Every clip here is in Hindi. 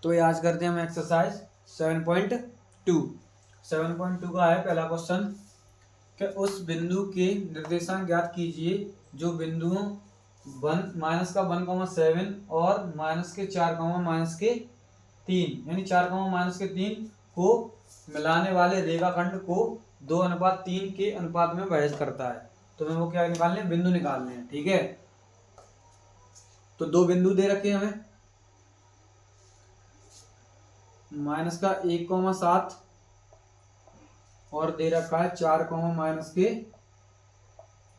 तो ये आज करते हैं हम एक्सरसाइज 7.2। 7.2 का है पहला क्वेश्चन कि उस बिंदु के निर्देशांक ज्ञात कीजिए जो बिंदुओं माइनस का 1,7 और माइनस के 4, माइनस के 3 यानी 4, माइनस के 3 को मिलाने वाले रेखाखंड को 2:3 के अनुपात में विभाजित करता है। तो हमें वो क्या निकालने हैं, बिंदु निकालने हैं। ठीक है, तो दो बिंदु दे रखे हैं हमें, माइनस का 1,7 और दे रखा है 4, माइनस के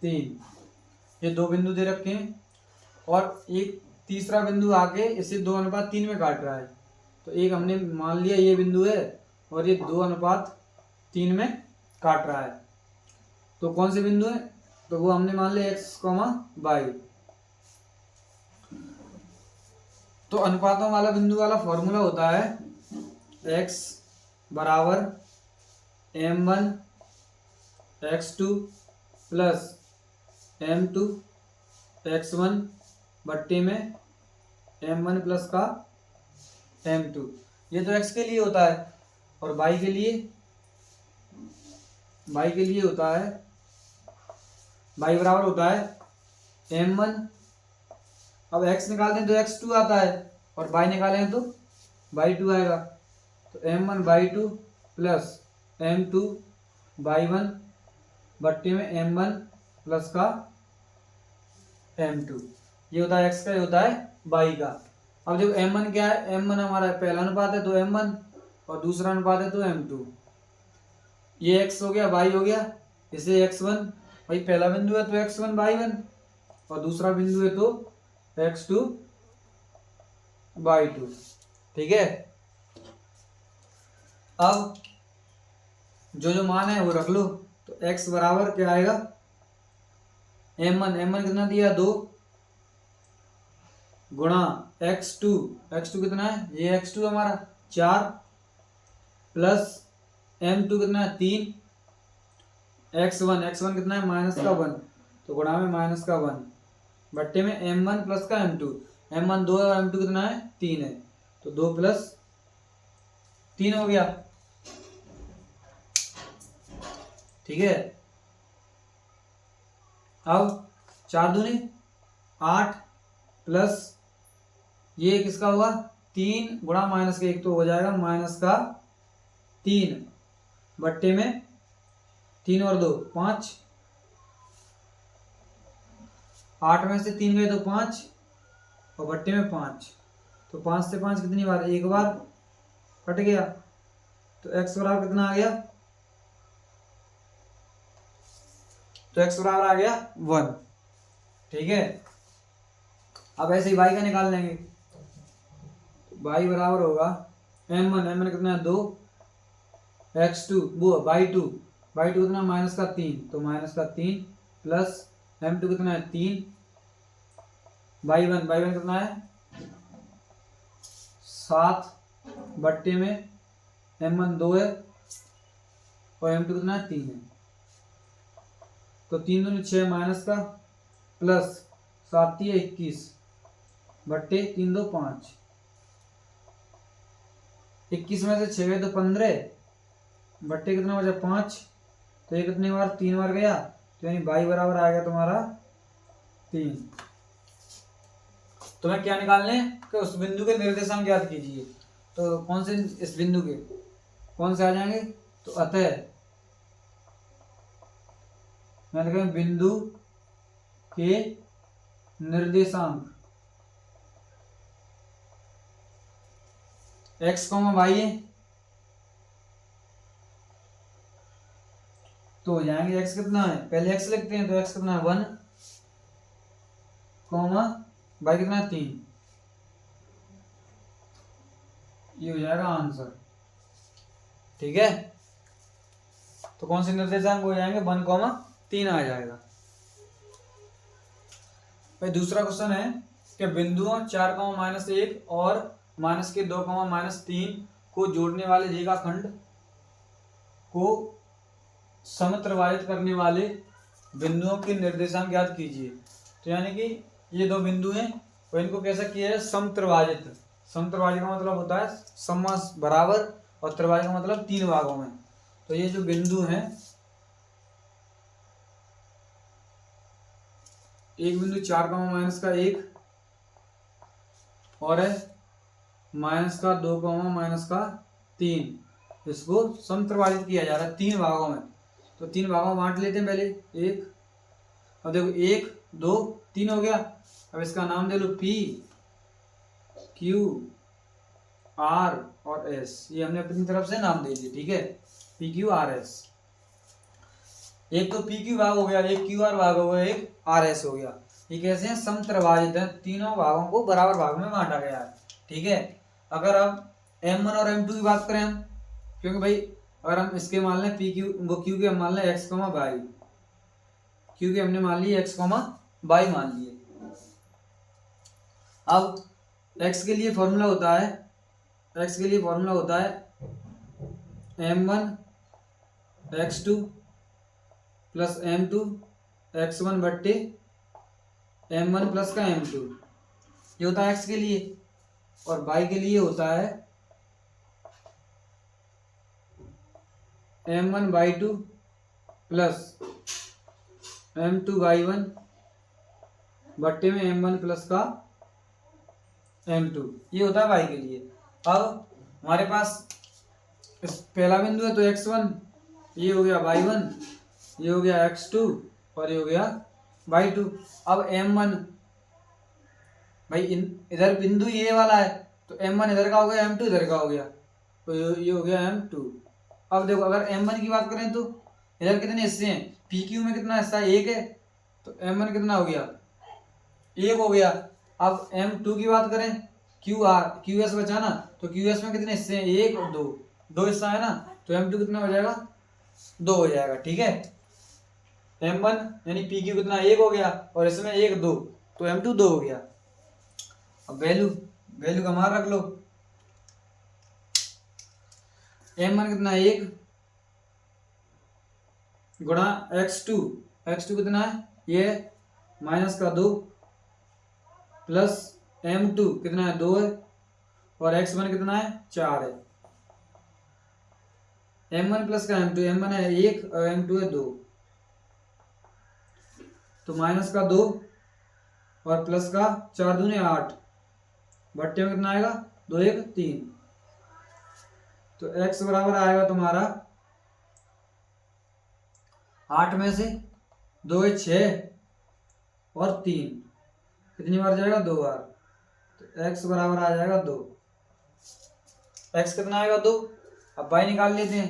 3। ये दो बिंदु दे रखे हैं और एक तीसरा बिंदु आके इसे 2:3 में काट रहा है। तो एक हमने मान लिया ये बिंदु है और ये 2:3 में काट रहा है। तो कौन से बिंदु है, तो वो हमने मान लिया x, y। तो अनुपातों वाला बिंदु वाला फॉर्मूला होता है x बराबर m1 x2 plus m2 x1 बट्टे में m1 प्लस का m2। ये तो x के लिए होता है और y के लिए होता है, y बराबर होता है m1। अब x निकालते हैं तो x2 आता है और y निकालें तो y2 आएगा। तो m1 y2 plus m2 y1 बट्टे में m1 प्लस का m2। ये होता है x का, ये होता है y का। अब जब m1 क्या है, m1 हमारा पहला अनुपात है तो m1 और दूसरा अनुपात है तो m2। ये x हो गया, y हो गया, इसे x1, भाई पहला बिंदु है तो x1 y1 और दूसरा बिंदु है तो x2 y2। ठीक है, अब जो मान है वो रख लो। तो x बराबर क्या आएगा, m1 कितना दिया 2 गुणा x2 कितना है, ये x2 हमारा 4 प्लस m2 कितना है 3, x1 कितना है माइनस का 1, तो गुणा में माइनस का 1 बट्टे में m1 प्लस का m2। m1 2 है और m2 कितना है 3 है, तो 2 प्लस 3 हो गया। ठीक है, अब 4 दूनी 8 प्लस ये किसका हुआ 3 गुणा माइनस का 1, तो हो जाएगा माइनस का 3 बट्टे में 3 और 2 5, 8 में से 3 गए तो 5 और बट्टे में 5, तो 5 से 5 कितनी बार, एक बार कट गया। तो x बराबर कितना आ गया, तो x बराबर आ गया 1। ठीक है, अब ऐसे ही y का निकाल लेंगे। y बराबर होगा m1 कितना है 2, x2 वो y2 कितना माइनस का 3, तो माइनस का 3 प्लस m2 कितना है 3, y1 कितना है 7 बट्टे में m1 2 है और m2 कितना है 3 है, तो 3 दूनी 6 माइनस का प्लस 7 21 बट्टे 3 2 5, 21 में से 6 गए तो 15 बट्टे कितना बचा 5, तो ये कितनी बार 3 बार गया, तो यानी y बराबर आ गया तुम्हारा 3। तुम्हें क्या निकालने कि उस बिंदु के निर्देशांक ज्ञात कीजिए। तो कौन से, इस बिंदु के कौन से आ जाएंगे, तो अतः मैं लिखा बिंदु के निर्देशांक x, y है तो हो जाएंगे x कितना है, पहले x लिखते हैं, तो x कितना है 1, y कितना है 3। ये हो जाएगा आंसर। ठीक है, तो कौन से निर्देशांक हो जाएंगे 1, 3 आ जाएगा। भाई दूसरा क्वेश्चन है कि बिंदुओं 4, -1 और माइनस के 2, -3 को जोड़ने वाले रेखाखंड को समत्रिभाजित करने वाले बिंदुओं के निर्देशांक ज्ञात कीजिए। तो यानी कि ये दो बिंदु हैं और इनको कैसा किया है, समत्रिभाजित। समत्रिभाज्य का मतलब होता है समस बराबर, और त्रिभाज्य का मतलब 3 भागों में। तो ये जो बिंदु हैं, एक बिंदु 4 माइनस का 1 और है माइनस का 2 माइनस का 3, इसको समत्रिभाजित किया जा रहा है 3 भागों में। तो 3 भागों में बांट लेते हैं पहले। एक, अब देखो 1 2 3 हो गया। अब इसका नाम दे लो P Q R और S, ये हमने अपनी तरफ से नाम दे दिए, ठीक है, P Q R S। एक तो P Q भाग हो गया, एक Q R भाग हो गया, एक R S हो गया। ये कैसे हैं? समत्रिभाजित है, तीनों भागों को बराबर भाग में बांटा गया है, ठीक है। अगर अब M1 और M2 की बात करें हम, क्योंकि भाई अगर हम इसके मान लें P Q, वो Q के हम मान लें x, y, Q के हमने मान लिए x, y मान लिए। अब x के लिए फॉर्मूला होता है, x के लिए फॉर्मूला होता है M1 x2 plus M2 x1 बट्टे M1 प्लस का M2, ये होता है x के लिए। और y के लिए होता है M1y2 प्लस M2y1 बट्टे में M1 प्लस का M2, ये होता है y के लिए। अब हमारे पास इस पहला बिंदु है तो x1, ये हो गया y1, ये हो गया x2 और ये हो गया y2। अब M1 भाई इधर बिंदु ये वाला है, तो M1 इधर का हो गया, M2 इधर का हो गया, तो ये हो गया M2। अब देखो अगर M1 की बात करें तो इधर कितने हिस्से हैं? PQ में कितना हिस्सा है? 1 है, तो M1 कितना हो गया? 1 हो गया। अब M2 की बात करें, QS बचा ना, तो QS में कितने हिस्से हैं? 1 और 2 हिस्सा है ना, तो M2 कितना हो जाएगा? 2 हो जाएगा, ठीक है। M1 यानी PQ कितना? 1 हो गया, और इसमें 1 2, तो M2 2 हो गया। अब वैल्यू का मान रख लो। M1 कितना? 1 गुणा x2 कितना है? ये माइनस का 2 प्लस M2 कितना है? 2 है, और x1 कितना है? 4 है। M1 प्लस का M1 है 1 और M2 है 2, तो माइनस का 2 और प्लस का 4 दूनी 8, बट्टे में कितना आएगा? 2 1 3, तो x बराबर आएगा तुम्हारा 8 में से 2 6 और 3, कितनी बार जाएगा? 2 बार, तो x बराबर आ जाएगा 2। x कितना आएगा? 2। अब y निकाल लेते हैं।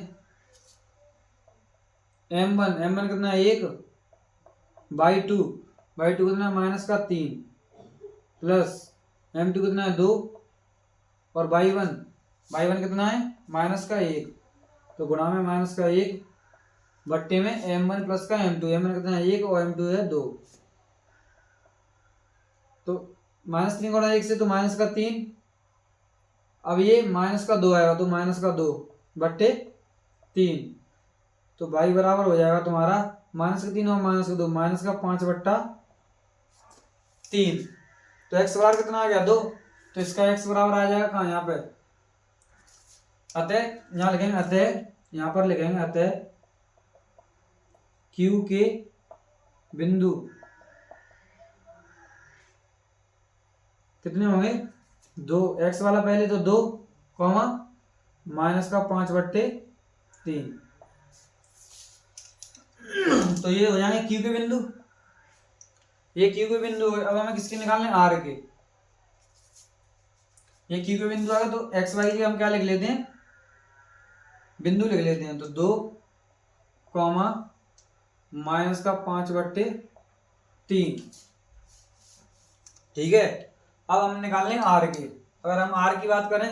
M1 कितना है? 1, y2 कितना है? माइनस का 3 प्लस M2 कितना है? 2 और y1 कितना है? माइनस का 1, तो गुणा में माइनस का 1 बट्टे में M1 प्लस का M1 कितना है? 1 और M2 है 2, तो -3 गुणा 1 से तो माइनस का 3। अब ये माइनस का 2 आएगा, तो माइनस का 2 बट्टे 3, तो y बराबर हो जाएगा तुम्हारा माइनस का 3 और माइनस का 2, माइनस का 5 बट्टा 3। तो x बराबर कितना आ गया? 2। तो इसका x बराबर आ जाएगा कहाँ? यहाँ पे। अतः यहाँ लिखेंगे, यहाँ पर लिखेंगे अतः Q के बिंदु कितने होंगे? 2। x वाला पहले तो 2 कॉमा माइनस का 5 बट्टे 3, तो ये हो जाएंगे Q के बिंदु। ये Q के बिंदु। अब हमें किसके निकालने? R के। ये Q के बिंदु आ गए, तो x y के हम क्या लिख लेते हैं? बिंदु लिख लेते हैं। तो 2 कॉमा माइनस का 5 बट्टे 3, ठीक है। अब हम निकाल लेंगे R के। अगर हम R की बात करें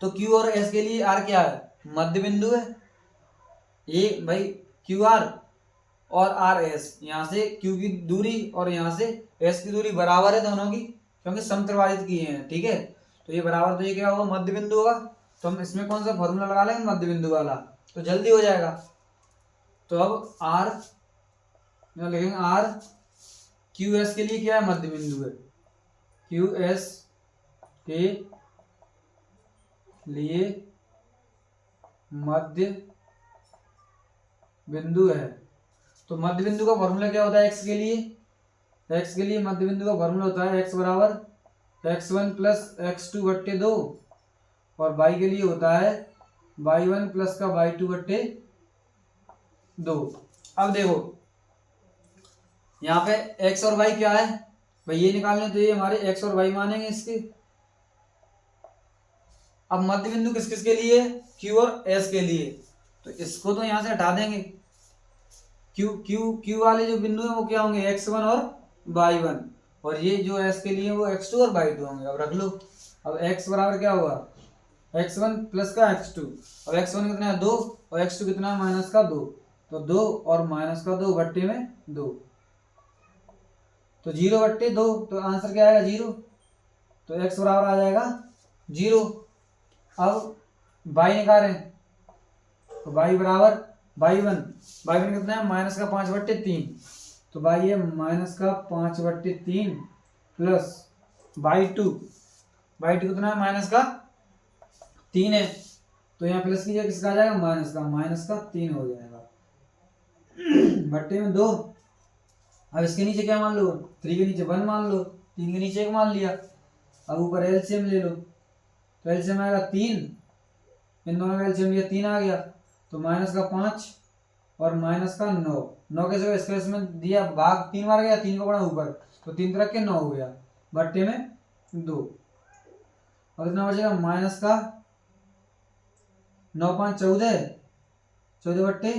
तो Q और S के लिए R क्या है? मध्य बिंदु है। ये भाई QR और RS, यहाँ से Q की दूरी और यहाँ से S की दूरी बराबर है दोनों की, क्योंकि समत्रिभाजित किए हैं, ठीक है। तो ये बराबर, तो ये क्या होगा? मध्य बिंदु होगा। तो हम इसमें कौन सा फॉर्मूला लगा लेंगे? मध्य बिंदु वाला, तो जल्दी हो जाएगा। तो अब R लिखेंगे, R QS के लिए क्या है? मध्य बिंदु है। क्यू एस के लिए मध्य बिंदु है। तो मध्य बिंदु का फॉर्मूला क्या होता है एक्स के लिए? एक्स के लिए मध्य बिंदु का फॉर्मूला होता है एक्स बराबर x1 प्लस x2 बट्टे 2 और y के लिए होता है y1 प्लस का y2 बट्टे 2। अब देखो यहाँ पे x और y क्या है भाई, ये निकालने तो ये हमारे x और y मानेंगे इसके। अब मध्य बिंदु किस किस के लिए? q और s के लिए, तो इसको तो यहां से हटा देंगे। q वाले जो बिंदु है वो क्या होंगे? x1 और y1, और ये जो s के लिए वो x2 और y2 होंगे। अब रख लो। अब x बराबर क्या हुआ? x1 प्लस का x2, और x1 कितना है 2 और x2 कितना है माइनस का 2, तो 2 और माइनस का 2 बट्टे में 2, तो 0 बट्टे 2, तो आंसर क्या आएगा 0। तो x बराबर आ जाएगा 0। अब y निकालें, तो y बराबर y1 कितना है माइनस का 5 बट्टे 3, तो y है माइनस का 5 बट्टे 3 प्लस y2 कितना है माइनस का 3 है, तो यहाँ प्लस की जगह किसका आ जाएगा? माइनस का 3 हो जाएगा बट्टे में 2। अब इसके नीचे क्या मान लो? 3 के नीचे 1 मान लो, 3 के नीचे 1 मान लिया। अब ऊपर एलसीएम ले लो, तो एलसीएम आएगा 3, इन दोनों का एलसीएम लिया 3 आ गया, तो माइनस का 5 और माइनस का 9 के जगह स्पेस में दिया भाग 3 बार गया, 3 को पड़ा ऊपर, तो 3 तरह के 9 हो गया बट्टे में 2। और इतना बचेगा माइनस का 9 5 14 बट्टे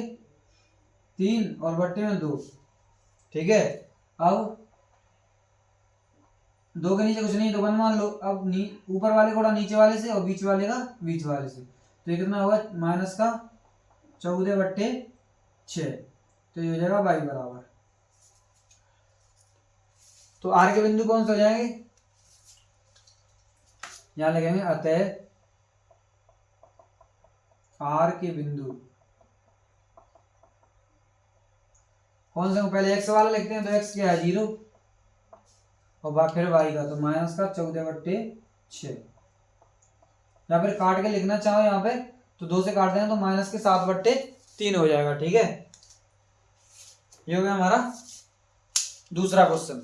3 और बट्टे में 2। ठीक है, अब 2 के नीचे कुछ नहीं तो 1 मान लो। अब ऊपर वाले को नीचे वाले से और बीच वाले का बीच वाले से, तो ये कितना होगा? माइनस का 14 बट्टे 6, तो ये हो जाएगा y बराबर। तो आर के बिंदु कौन से हो जाएंगे? यहां लगेंगे अतः आर के बिंदु कौन से? पहले x वाला लिखते हैं, तो x क्या है 0 और फिर y का, तो माइनस का 14 बट्टे 6। या फिर काट के लिखना चाहो यहाँ पे तो 2 से काट दें तो माइनस के 7 बट्टे 3 हो जाएगा। ठीक है, ये हो गया हमारा दूसरा क्वेश्चन।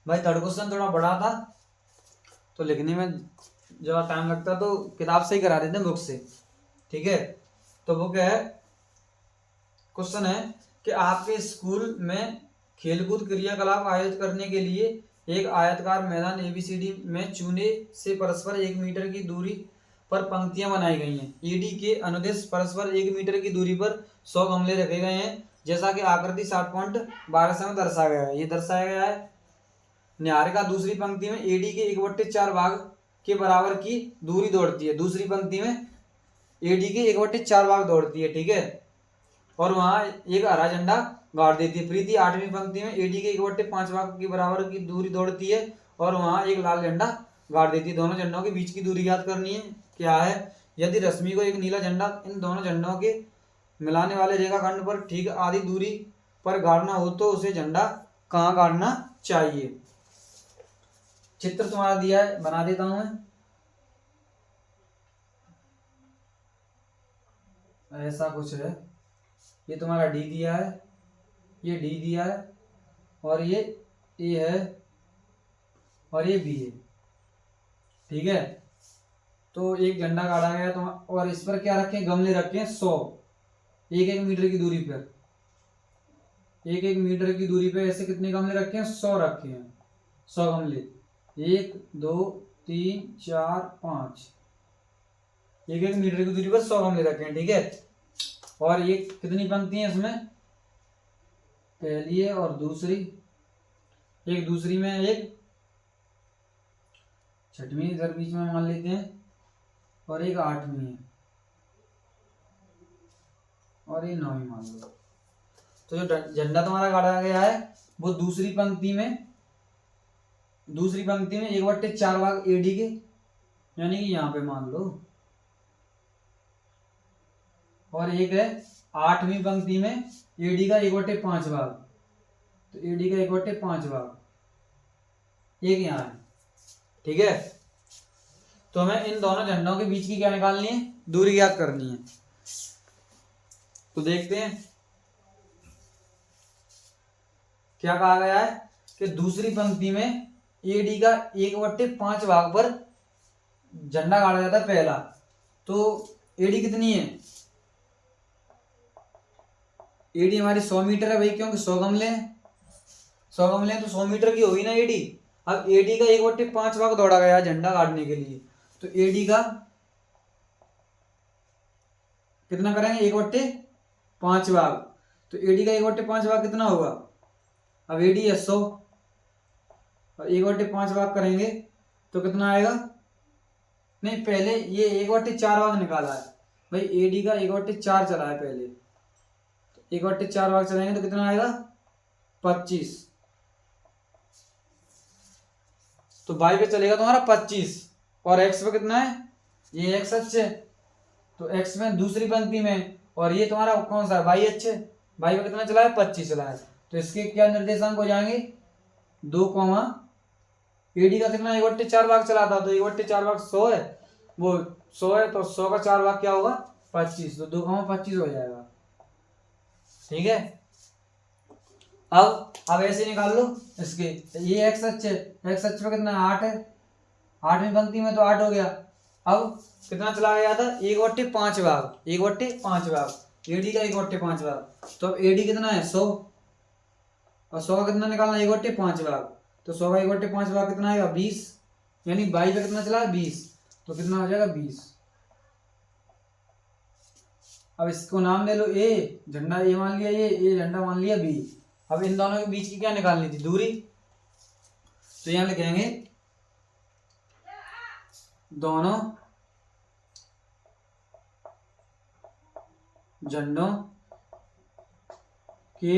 भाई थर्ड क्वेश्चन थोड़ा बड़ा था तो लिखने में ज्यादा टाइम लगता, तो किताब से ही करा देते हैं बुक से। ठीक है, तो वो क्या है? क्वेश्चन है कि आपके स्कूल में खेलकूद क्रियाकलाप आयोजित करने के लिए एक आयताकार मैदान एबीसीडी में चूने से परस्पर 1 मीटर की दूरी पर पंक्तियां बनाई गई हैं। ईडी के अनुदेश परस्पर 1 मीटर की दूरी पर 100 गमले रखे गए हैं, जैसा कि आकृति 7.12 में दर्शाया गया है। ये दर्शाया गया है निहारिका दूसरी पंक्ति में एडी के 1/4 भाग के बराबर की दूरी दौड़ती है। दूसरी पंक्ति में एडी के 1/4 भाग दौड़ती है। ठीक है, और वहां एक हरा झंडा गाड़ देती है। प्रीति 8वीं पंक्ति में एडी के 1/5 भाग के बराबर की दूरी दौड़ती है और वहां एक लाल झंडा गाड़ देती है। दोनों झंडों के बीच की दूरी याद करनी है। क्या है? यदि रश्मि को एक नीला झंडा इन दोनों झंडों के मिलाने वाले रेखाखंड पर ठीक आधी दूरी पर गाड़ना हो तो उसे झंडा कहाँ गाड़ना चाहिए? चित्र तुम्हारा दिया है, बना देता हूं मैं। ऐसा कुछ है, ये तुम्हारा डी दिया है, ये डी दिया है, और ये ए है, और ये बी है। ठीक है, तो एक झंडा गाड़ा गया तो, और इस पर क्या रखे? गमले रखे हैं 100, 1 मीटर की दूरी पर। 1 मीटर की दूरी पे ऐसे कितने गमले रखे हैं? 100 रखे हैं। 100 गमले, 1 2 3 4 5, 1 मीटर की दूरी पर 100 गमले रखे हैं। ठीक है, और ये कितनी पंक्ति है इसमें? पहली है और दूसरी, एक दूसरी में एक छठवीं इधर बीच में मान लेते हैं, और एक 8वीं है, और ये 9वीं मान लो। तो जो झंडा तुम्हारा गाड़ा गया है वो दूसरी पंक्ति में 1/4 भाग एडी के, यानी कि यहाँ पे मान लो, और एक है 8वीं पंक्ति में एडी का 1/5 भाग, तो एडी का 1/5 भाग, एक यहाँ है, ठीक है। तो हमें इन दोनों झंडों के बीच की क्या निकालनी है, दूरी ज्ञात करनी है। तो देखते हैं क्या कहा गया है कि दूसरी पंक्ति में एडी का 1/5 भाग पर झंडा गाड़ा जाता है पहला। तो एडी कितनी है, एडी हमारी 100 मीटर है भाई, क्योंकि 100 गमले हैं, 100 गमले हैं तो 100 मीटर की होगी ना एडी। अब एडी का 1/5 भाग दौड़ा गया झंडा गाड़ने के लिए, तो एडी का कितना करेंगे, 1/5 भाग। तो एडी का 1/5 भाग कितना होगा, अब एडी है 100 और 1/5 भाग करेंगे तो कितना आएगा, नहीं पहले ये 1/4 भाग निकाला है भाई, एडी का 1/4 चला है पहले, तो 1/4 भाग चलाएंगे तो कितना आएगा 25। तो वाई पे चलेगा तुम्हारा 25 और एक्स पे कितना है, ये एक्स अक्ष है, तो एक्स में दूसरी पंक्ति में, और ये तुम्हारा कौन सा है, वाई अक्ष है, वाई पे कितना चला है 25 चला है। तो इसके क्या निर्देशांक हो जाएंगे 2, एडी का कितना 1/4 भाग चला था, तो 1/4 भाग 100 है, वो 100 है तो 100 का 4 भाग क्या होगा 25, तो 2,25 हो जाएगा, ठीक है। अब ऐसे निकाल लो इसके, ये एक्स अक्ष है, एक्स अक्ष पे कितना 8 है, 8वीं पंक्ति में तो 8 हो गया। अब कितना चला गया था 1/5 भाग, 1/5 भाग एडी का 1/5 भाग। तो अब एडी कितना है 100 और 100 का कितना निकालना 1/5 भाग, तो 100 का 1/5 भाग कितना आएगा 20, यानी वाई पे कितना चला है 20, तो कितना हो जाएगा 20। अब इसको नाम दे लो ए, झंडा ए मान लिया, ये झंडा मान लिया बी। अब इन दोनों के बीच की क्या निकालनी थी, दूरी। तो यहां लिखेंगे दोनों झंडों के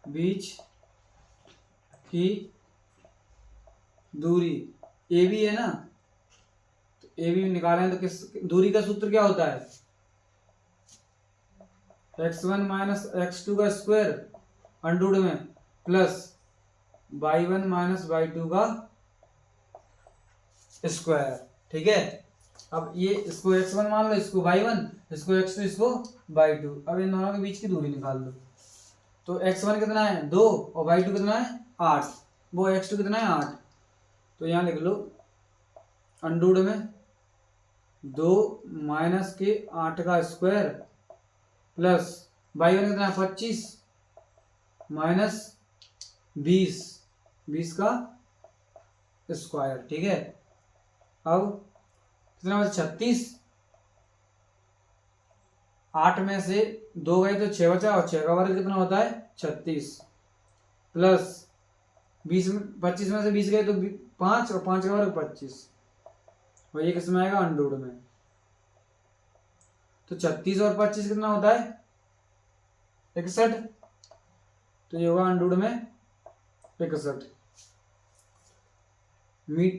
बीच की दूरी ए बी है ना, तो ए बी निकालें तो किस दूरी का सूत्र क्या होता है, x1 माइनस x2 का स्क्वायर अंडररूट में प्लस y1 माइनस y2 का स्क्वायर, ठीक है। अब ये इसको x1 मान लो, इसको y1, इसको x2, इसको y2। अब इन दोनों के बीच की दूरी निकाल लो। तो x1 कितना है 2 और y2 कितना है 8, वो x2 कितना है 8, तो यहाँ लिख लो अंडररूट में 2 माइनस के 8 का स्क्वायर प्लस y1 कितना है 25 माइनस 20 का स्क्वायर, ठीक है। अब कितना बचा 36, 8 में से 2 गए तो 6 बचा, और 6 का वर्ग कितना होता है 36 प्लस 25 में से 20 गए तो 5 और 5 का वर्ग 25, और ये किसमें आएगा अंडररूट में। तो 36 और 25 कितना होता है 61, तो ये होगा अंडररूट में 61।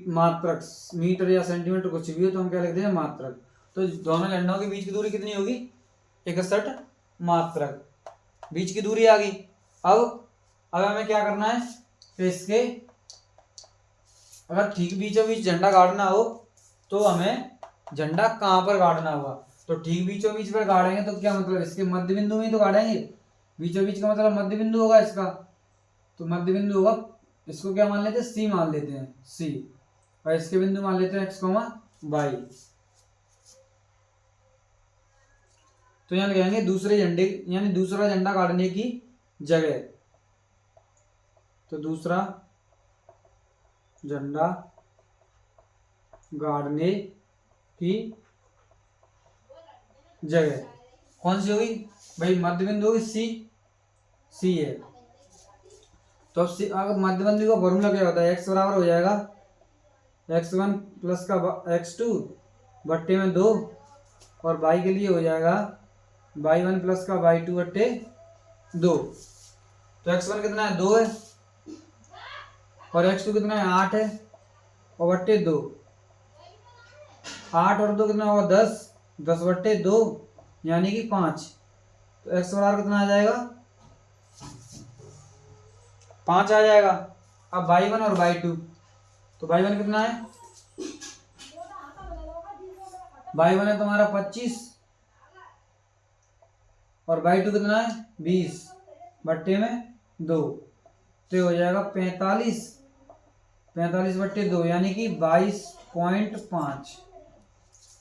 मात्रक मीटर या सेंटीमीटर कुछ भी हो तो हम क्या लिखते हैं मात्रक। तो दोनों झंडों के बीच की दूरी कितनी होगी 61 मात्रक, बीच की दूरी आ गई। अब हमें क्या करना है कि इसके अगर ठीक बीचों बीच झंडा गाड़ना हो तो हमें झंडा कहाँ पर गाड़ना होगा, तो ठीक बीचों बीच पर गाड़ेंगे तो क्या मतलब इसके मध्य बिंदु में तो गाड़ेंगे, बीचों बीच का मतलब मध्य बिंदु होगा इसका, तो मध्य बिंदु होगा, इसको क्या मान लेते हैं सी मान लेते हैं सी, और इसके बिंदु मान लेते हैं x, y। तो यहाँ लगाएंगे दूसरे झंडे यानी दूसरा झंडा गाड़ने की जगह, तो दूसरा झंडा गाड़ने की जगह कौन सी होगी भाई, मध्य बिंदु होगी सी है। तो अब मध्य बिंदु का फॉर्मूला क्या होता है, x बराबर हो जाएगा x1 प्लस का x2 बट्टे में 2, और y के लिए हो जाएगा y1 प्लस का y2 बट्टे 2। तो x1 कितना है 2 है और x2 कितना है 8 है, और बट्टे 2, 8 और 2 कितना होगा 10, 10 बट्टे 2 यानी कि 5। तो x बराबर कितना आ जाएगा 5 आ जाएगा। अब y1 और y2, तो y1 कितना है, y1 है तुम्हारा 25 और y2 कितना है 20 बट्टे में 2, तो हो जाएगा 45 बट्टे 2 यानी कि 22.5।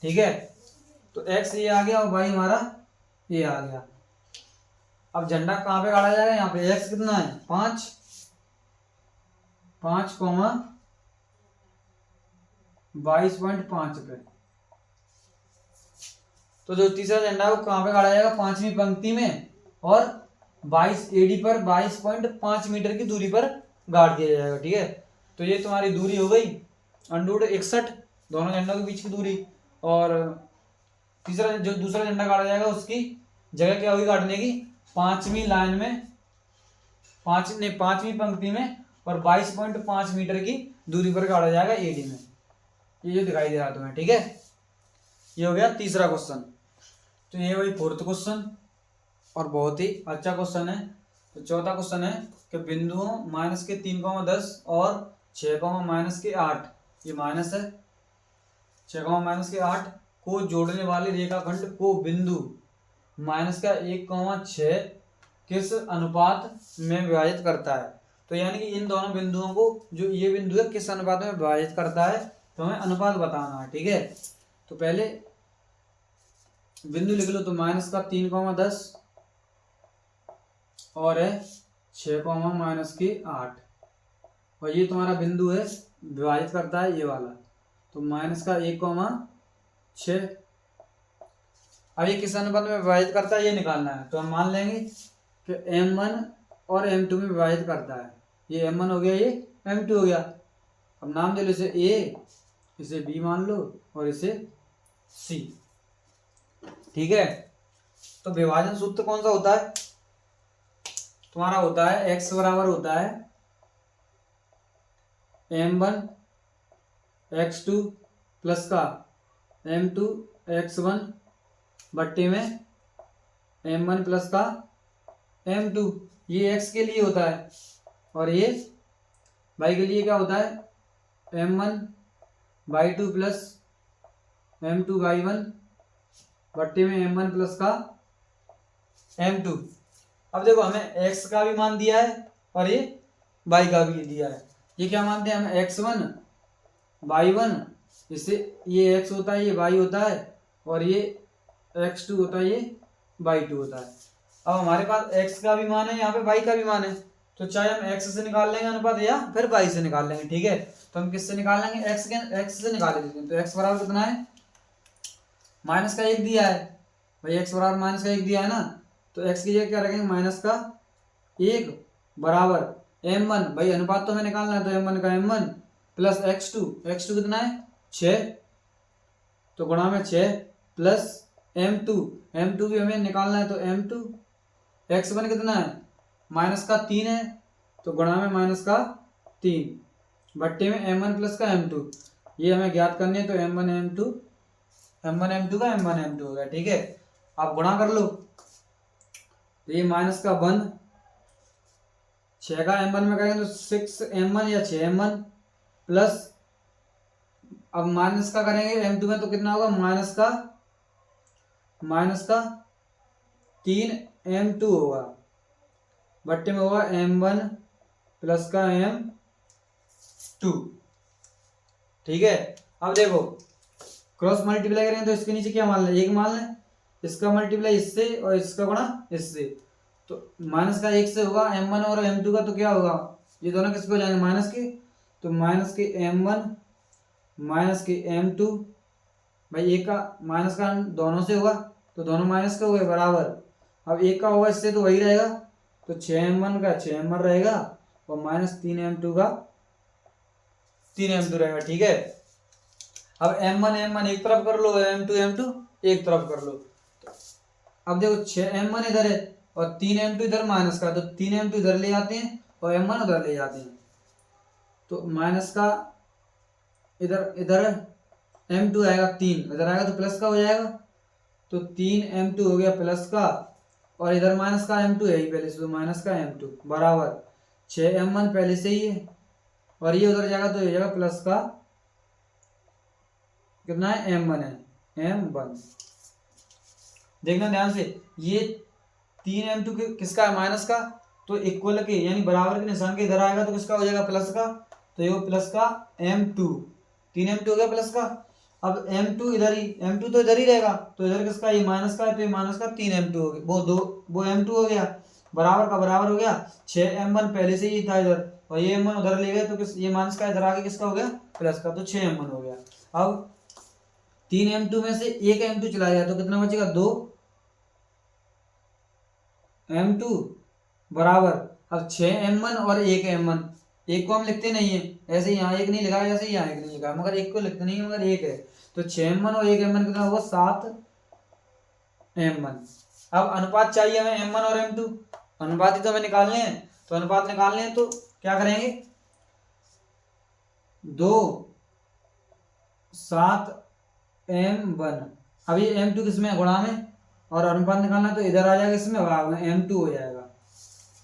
ठीक है, तो x ये आ गया और y हमारा ये आ गया। अब झंडा कहाँ पे गाड़ा जाएगा, यहाँ पे x कितना है 5 22.5 पे। तो जो तीसरा झंडा है वो कहाँ पे गाड़ा जाएगा, 5वीं पंक्ति में और 22 एडी पर 22.5 मीटर की दूरी पर गाड़ दिया जाएगा। ठीक है, तो ये तुम्हारी दूरी हो गई √61 दोनों झंडों के बीच की दूरी। और तीसरा जो दूसरा झंडा गाड़ा जाएगा उसकी जगह क्या होगी गाड़ने की, 5वीं लाइन में 5वीं पंक्ति में और 22.5 मीटर की दूरी पर गाड़ा जाएगा एडी में। ये जो दिखाई दे रहा है तुम्हें। ठीक है, ये हो गया तीसरा क्वेश्चन। तो ये वही फोर्थ क्वेश्चन और बहुत ही अच्छा क्वेश्चन है। तो चौथा क्वेश्चन है कि बिंदुओं -3,10 और 6,-8, ये माइनस है, 6,-8 को जोड़ने वाले रेखाखंड को बिंदु -1,6 किस अनुपात में विभाजित करता है। तो यानी कि इन दोनों बिंदुओं को, जो ये बिंदु है किस अनुपात में विभाजित करता है, तो हमें अनुपात बताना है। ठीक है, तो पहले बिंदु लिख लो, तो -3,10 और है 6,-8 और ये तुम्हारा बिंदु है विभाजित करता है ये वाला, तो -1,6। अब ये किस अनुपात में विभाजित करता है ये निकालना है। तो हम मान लेंगे कि m1 और m2 में विभाजित करता है। ये m1 हो गया, ये m2 हो गया। अब नाम दे लो इसे a, इसे b मान लो और इसे c। ठीक है, तो विभाजन सूत्र कौन सा होता है तुम्हारा, होता है x बराबर होता है m1 x2 प्लस का m2 x1 बट्टे में m1 प्लस का m2। ये x के लिए होता है और ये y के लिए क्या होता है m1 y2 plus m2 y1 बट्टे में m1 प्लस का m2। अब देखो हमें x का भी मान दिया है और ये y का भी दिया है। ये क्या मानते हैं हमें, x1 y1, इससे ये x होता है ये y होता है और ये x2 होता है ये y2 होता है। अब हमारे पास x का भी मान है, यहाँ पे y का भी मान है, तो चाहे हम x से निकाल लेंगे अनुपात या फिर y से निकाल लेंगे। ठीक है, तो हम किससे निकाल लेंगे, x से निकाल लेंगे। तो x बराबर कितना है, -1 दिया है भाई, x बराबर -1 दिया है ना, तो x की जगह क्या रखेंगे, -1 बराबर m1, भाई अनुपात तो हमें निकालना है, तो m1 का m1 प्लस x2 कितना है 6, तो गुणा में 6 प्लस m2 भी हमें निकालना है, तो m2 x1 कितना है -3 है, तो गुणा में -3 बट्टे में m1 प्लस का m2, ये हमें ज्ञात करनी है। तो m1 m2 का m1 m2 हो गया। ठीक है, आप गुणा कर लो, तो ये -1 6 का m1 में करेंगे तो 6m1 या 6m1 प्लस, अब माइनस का करेंगे m2 में तो कितना होगा, -3m2 होगा बट्टे में होगा m1 प्लस का m2। ठीक है, अब देखो क्रॉस मल्टीप्लाई करेंगे तो इसके नीचे क्या मान लें, 1 मान लें, इसका मल्टीप्लाई इससे और इसका गुणा इससे, तो -1 से होगा m1 और m2 का, तो क्या होगा, ये दोनों किस पे हो जाएंगे माइनस के, तो -m1 -m2, भाई एक का माइनस का दोनों से होगा तो दोनों माइनस के हो गए बराबर। अब एक का होगा इससे तो वही रहेगा, तो 6m1 का 6m1 रहेगा और -3m2 का 3m2 रहेगा। ठीक है, अब m1 एक तरफ कर लो, m2 एक तरफ कर लो। अब देखो 6m1 इधर है और 3m2 इधर माइनस का, तो 3m2 इधर ले जाते हैं और m1 उधर ले जाते हैं, तो माइनस का इधर m2 आएगा 3, इधर आएगा तो प्लस का हो जाएगा, तो 3m2 हो गया प्लस का, और इधर माइनस का m2 है ही पहले से, तो माइनस का m2 बराबर 6m1 पहले से ही है, और ये उधर जाएगा तो ये जाएगा प्लस का कितना है, m1 है, m1। देखना ध्यान से, ये 3m2 किसका है, माइनस का, तो इक्वल के यानी बराबर के निशान के इधर आएगा तो किसका हो जाएगा, प्लस का, तो ये प्लस का m2, 3m2 हो गया प्लस का। अब m2 इधर ही, m2 तो इधर ही रहेगा, तो इधर किसका, ये माइनस का है, तो ये माइनस का 3m2 हो गया, वो m2 हो गया, बराबर का बराबर हो गया। 6m1 पहले से ही था इधर, और ये m1 उधर ले गए तो किस, ये माइनस का इधर आगे किसका हो गया, प्लस का, तो 6m1 हो गया। अब 3m2 में से एक m2 चला गया तो कितना बचेगा, 2m2 बराबर, अब 6m1 और 1m1, एक को हम लिखते नहीं है, ऐसे यहाँ एक नहीं लिखा है, ऐसे यहाँ एक नहीं लिखा है, मगर एक को लिखते नहीं है, मगर एक है, तो 6m1 और 1m1 कितना होगा, 7m1। अब अनुपात चाहिए हमें m1 और m2, अनुपात ही तो हमें निकालने हैं, तो अनुपात निकालने हैं तो क्या करेंगे, 2 7m1। अब ये m2 किसमें है, गुणा में, और अनुपात निकालना है तो इधर आ जाएगा, इसमें भाग में m2 हो जाएगा,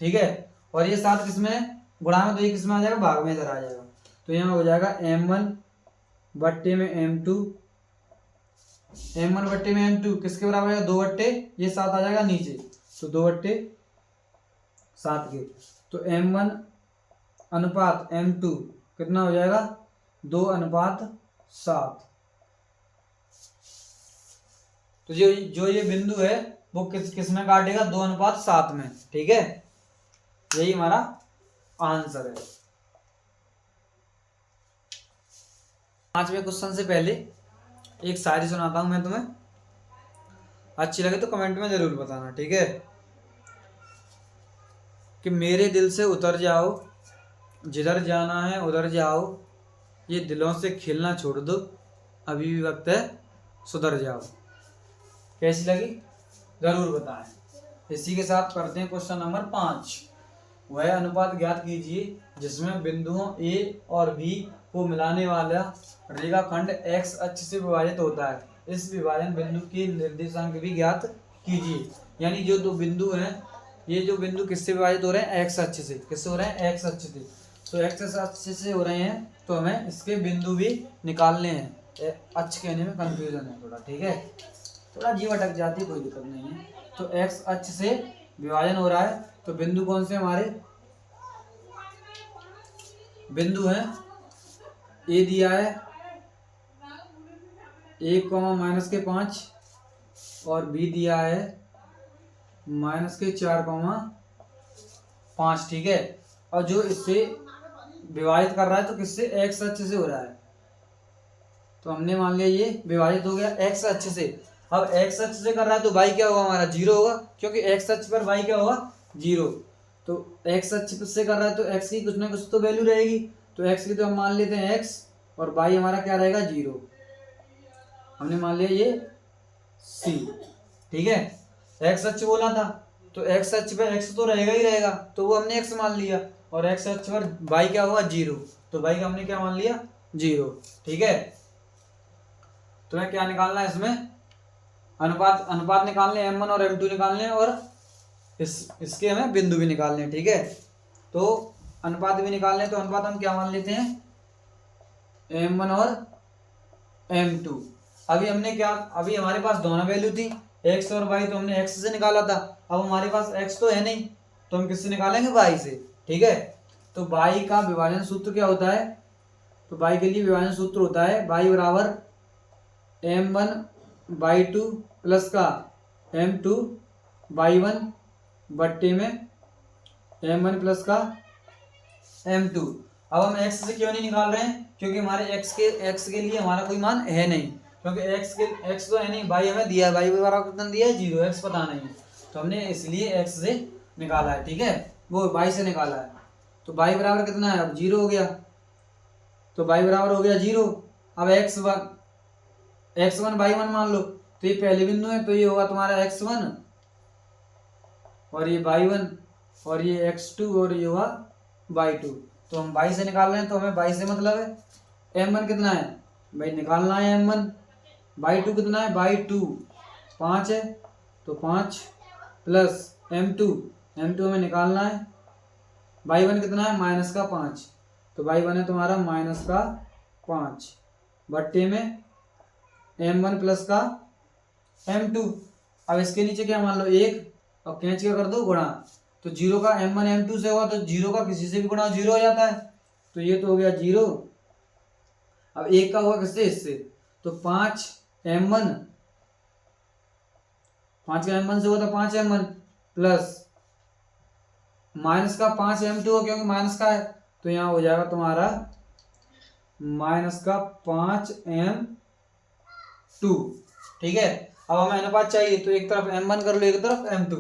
ठीक है। और ये 7 किसमें है, गुणा में, तो ये किसमें आ जाएगा, भाग में इधर आ जाएगा, तो यहाँ हो जाएगा m1 बट्टे में m2, m1 बट्टे में m2 किसके बराबर है, 2 बट्टे ये 7 आ जाएगा नीचे, तो 2 बट्टे 7 के, तो m1 अनुपात m2 कितना हो जाएगा, 2:7। तो जो ये बिंदु है वो किस में काटेगा, 2:7 में, ठीक है, यही हमारा आंसर है। 5वें क्वेश्चन से पहले एक शायरी सुनाता हूं मैं तुम्हें, अच्छी लगे तो कमेंट में जरूर बताना, ठीक है। कि मेरे दिल से उतर जाओ, जिधर जाना है उधर जाओ, ये दिलों से खेलना छोड़ दो, अभी भी वक्त है सुधर जाओ। कैसी लगी जरूर बताएं। इसी के साथ करते हैं क्वेश्चन नंबर 5। वह अनुपात ज्ञात कीजिए जिसमें बिंदुओं ए और बी को मिलाने वाला रेखाखंड एक्स अक्ष से विभाजित होता है। इस विभाजन बिंदु के निर्देशांक भी ज्ञात कीजिए। यानी जो दो बिंदु हैं, ये जो बिंदु किससे विभाजित हो रहे हैं, एक्स अक्ष से। किससे हो रहे हैं, एक्स अक्ष से। तो एक्स अक्ष से हो रहे हैं तो हमें इसके बिंदु भी निकालने हैं। अक्ष कहने में कंफ्यूजन है थोड़ा, ठीक है, थोड़ा जीव अटक जाती है, कोई दिक्कत नहीं है। तो एक्स अक्ष से विभाजन हो रहा है तो बिंदु कौन से हमारे बिंदु हैं, ए दिया है 1, -5 और बी दिया है -4, ठीक है। और जो इससे विभाजित कर रहा है तो किससे, एक्स अक्ष से हो रहा है। तो हमने मान लिया ये विभाजित हो गया एक्स अक्ष से। अब एक्स अक्ष से कर रहा है तो y क्या होगा हमारा, 0 होगा, क्योंकि एक्स अक्ष पर y क्या होगा, 0। तो एक्स अक्ष से कर रहा है तो x की कुछ ना कुछ तो वैल्यू रहेगी। तो x की तो हम मान लेते हैं x, और y हमारा क्या रहेगा, 0। हमने मान लिया ये c, ठीक है। एक्स अक्ष बोला था तो एक्स अक्ष पे x तो रहेगा ही रहेगा, तो वो हमने x मान लिया। और एक्स अक्ष पर y क्या होगा, 0। तो y का हमने क्या मान लिया, 0, ठीक है। तो क्या निकालना है इसमें, अनुपात निकालने, m1 और m2 निकालने, और इसके हमें बिंदु भी निकालने, ठीक है। तो अनुपात भी निकालने, तो अनुपात हम क्या मान लेते हैं, m1 और m2। अभी हमारे पास दोनों वैल्यू थी, x और y, तो हमने x से निकाला था। अब हमारे पास x तो है नहीं, तो हम किससे निकालेंगे, y से, ठीक है। तो y का विभाजन सूत्र क्या होता है, तो y के लिए विभाजन सूत्र होता है y बराबर m1/2 प्लस का m2/1 बट्टे में m1 प्लस का m2। अब हम x से क्यों नहीं निकाल रहे हैं, क्योंकि हमारे x के लिए हमारा कोई मान है नहीं, क्योंकि x तो है नहीं, y हमें दिया है, y बराबर कितना दिया है, 0, x पता नहीं है, तो हमने इसलिए x से निकाला है, ठीक है, वो y से निकाला है। तो y बराबर कितना है, अब 0 हो गया, तो y बराबर हो गया 0। अब x1 y1 मान लो, तो ये पहले बिंदु है, तो ये होगा तुम्हारा x1 और ये y1, और ये x2 और ये होगा y2। तो हम y से निकाल रहे हैं, तो हमें y से मतलब है। m1 कितना है भाई, निकालना है m1, y2 कितना है, y2 5 है, तो 5 प्लस m2 हमें निकालना है y1 कितना है -5, तो y1 है तुम्हारा -5 बट्टे में m1 प्लस का m2। अब इसके नीचे क्या मान लो 1, अब कैंच क्या कर दो गुणा, तो 0 का m1 m2 से हुआ तो 0 का किसी से भी गुणा 0 हो जाता है, तो ये तो हो गया 0। अब 1 का हुआ किससे, इससे, तो 5m1, 5 का m1 से हुआ था 5m1 प्लस माइनस का 5m2 हो, क्योंकि माइनस का है तो यहाँ हो जाएगा तुम्हारा माइनस का 5m2। ठीक है, अब हमें अनुपात चाहिए तो एक तरफ m1 कर लो, एक तरफ m2,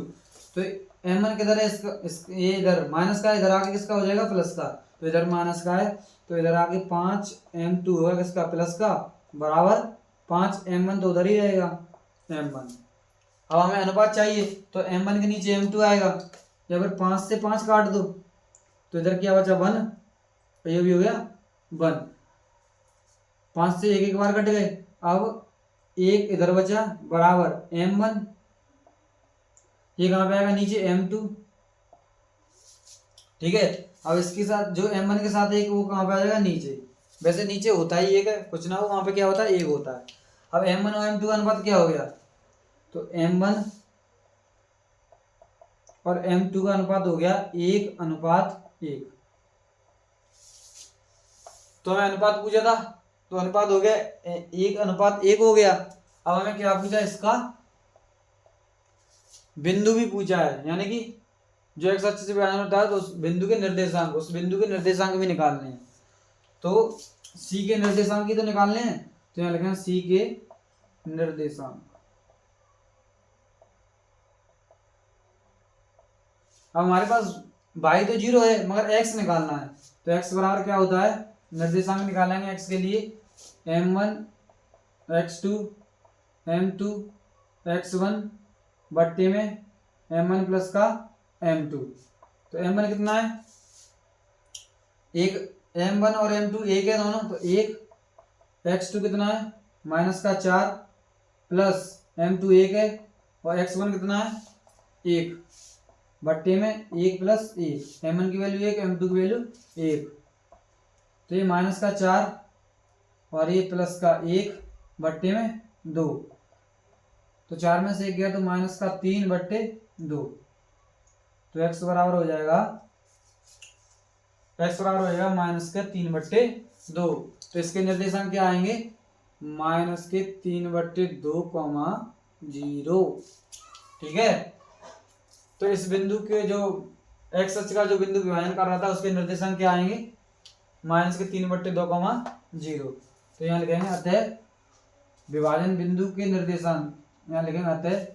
तो m1 किधर है, इसका ये इधर माइनस का है, इधर आगे किसका हो जाएगा प्लस का, तो इधर माइनस का है तो इधर आगे 5m2 होगा किसका, प्लस का, बराबर 5m1 तो उधर ही रहेगा m1। अब हमें अनुपात चाहिए तो m1 के नीचे m2 आएगा, या फिर 5 से 5 काट दो तो इधर क्या बचा 1, तो ये भी हो गया 1, 5 से एक बार कट गए, अब 1 इधर बचा बराबर m1, ये कहाँ पे आएगा नीचे m2। ठीक है, अब इसके साथ जो m1 के साथ एक वो कहाँ पे आ जाएगा नीचे, वैसे नीचे होता ही एक है, कुछ ना हो वहां पे क्या होता है एक होता है। अब m1 और m2 का अनुपात क्या हो गया, तो m1 और m2 का अनुपात हो गया 1:1। तो हमें अनुपात पूछा था तो अनुपात हो गया 1:1 हो गया। अब हमें क्या पूछा, इसका बिंदु भी पूछा है, यानी कि जो एक्स अक्ष से विभाजन होता है तो उस बिंदु के निर्देशांक, उस बिंदु के निर्देशांक भी निकालने हैं। तो सी के निर्देशांक ही तो निकालने हैं, तो यहाँ लिखें सी के निर्देशांक। अब हमारे पास y तो 0 है मगर x निकालना है, तो x बराबर क्या होता है, निर्देशांक निकालेंगे x के लिए m1 x2 m2 x1 बट्टे में m1 प्लस का m2। तो m1 कितना है, एक m1 और m2 एक है दोनों, तो 1, x2 कितना है -4 प्लस m2 1 है, और x1 कितना है 1 बट्टे में 1 प्लस 1, m1 की वैल्यू 1 m2 की वैल्यू 1, तो ये -4 और ये प्लस का 1 बट्टे में 2, तो 4 में से 1 गया तो -3 बट्टे 2, तो x बराबर हो जाएगा -3 बट्टे 2। तो इसके निर्देशांक क्या आएंगे, -3 बट्टे 2, 0। ठीक है, तो इस बिंदु के जो एक्स अक्ष का जो बिंदु विभाजन कर रहा था उसके निर्देशांक क्या आएंगे, -3 बट्टे 2, 0। तो यहाँ लिखेंगे अतः विभाजन बिंदु के निर्देशांक, यहाँ लिखेंगे अतः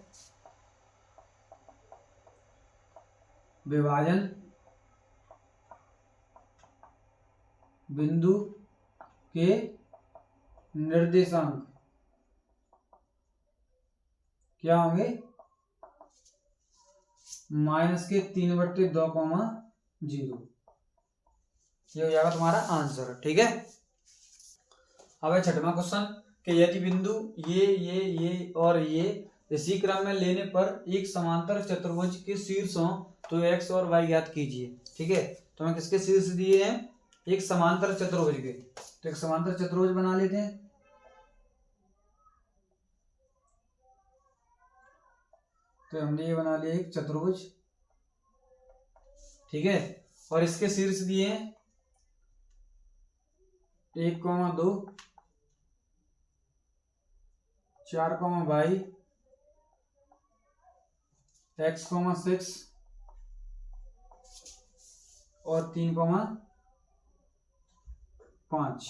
विभाजन बिंदु के निर्देशांक क्या होंगे, -3 बट्टे 2, 0। ये हो जाएगा तुम्हारा आंसर। ठीक है, अब है 6वां क्वेश्चन कि यदि बिंदु ये और ये इसी क्रम में लेने पर एक समांतर चतुर्भुज के शीर्ष हों तो x और y ज्ञात कीजिए। ठीक है, तो हमें किसके शीर्ष दिए हैं, एक समांतर चतुर्भुज के, तो एक समांतर चतुर्भुज बना लेते हैं। तो हमने ये बना लिया एक चतुर्भुज। ठीक है, और इसके शीर्ष दिए हैं 1, 2, 4, y, x, 6 और 3, 5।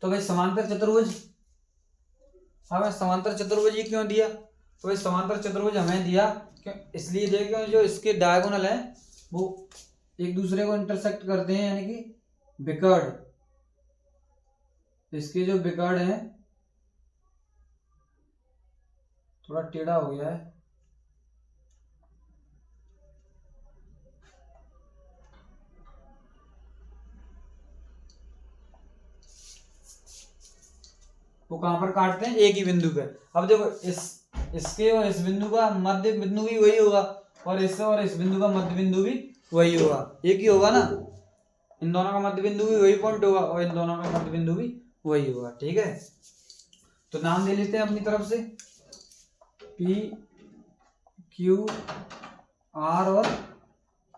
तो भाई समांतर चतुर्भुज, हमें समांतर चतुर्भुज ये क्यों दिया, तो भाई समांतर चतुर्भुज हमें दिया क्यों, इसलिए दिया क्यों जो इसके डायगोनल है वो एक दूसरे को इंटरसेक्ट करते हैं, यानी कि विकर्ण, इसके जो विकर्ण है, थोड़ा टेढ़ा हो गया है, वो कहां पर काटते हैं, एक ही बिंदु पे। अब देखो इसके और इस बिंदु का मध्य बिंदु भी वही होगा, और इस बिंदु का मध्य बिंदु भी वही होगा, एक ही होगा ना, इन दोनों का मध्य बिंदु भी वही पॉइंट होगा और इन दोनों का मध्य बिंदु भी वही होगा। ठीक है, तो नाम दे लेते हैं अपनी तरफ से, पी क्यू आर और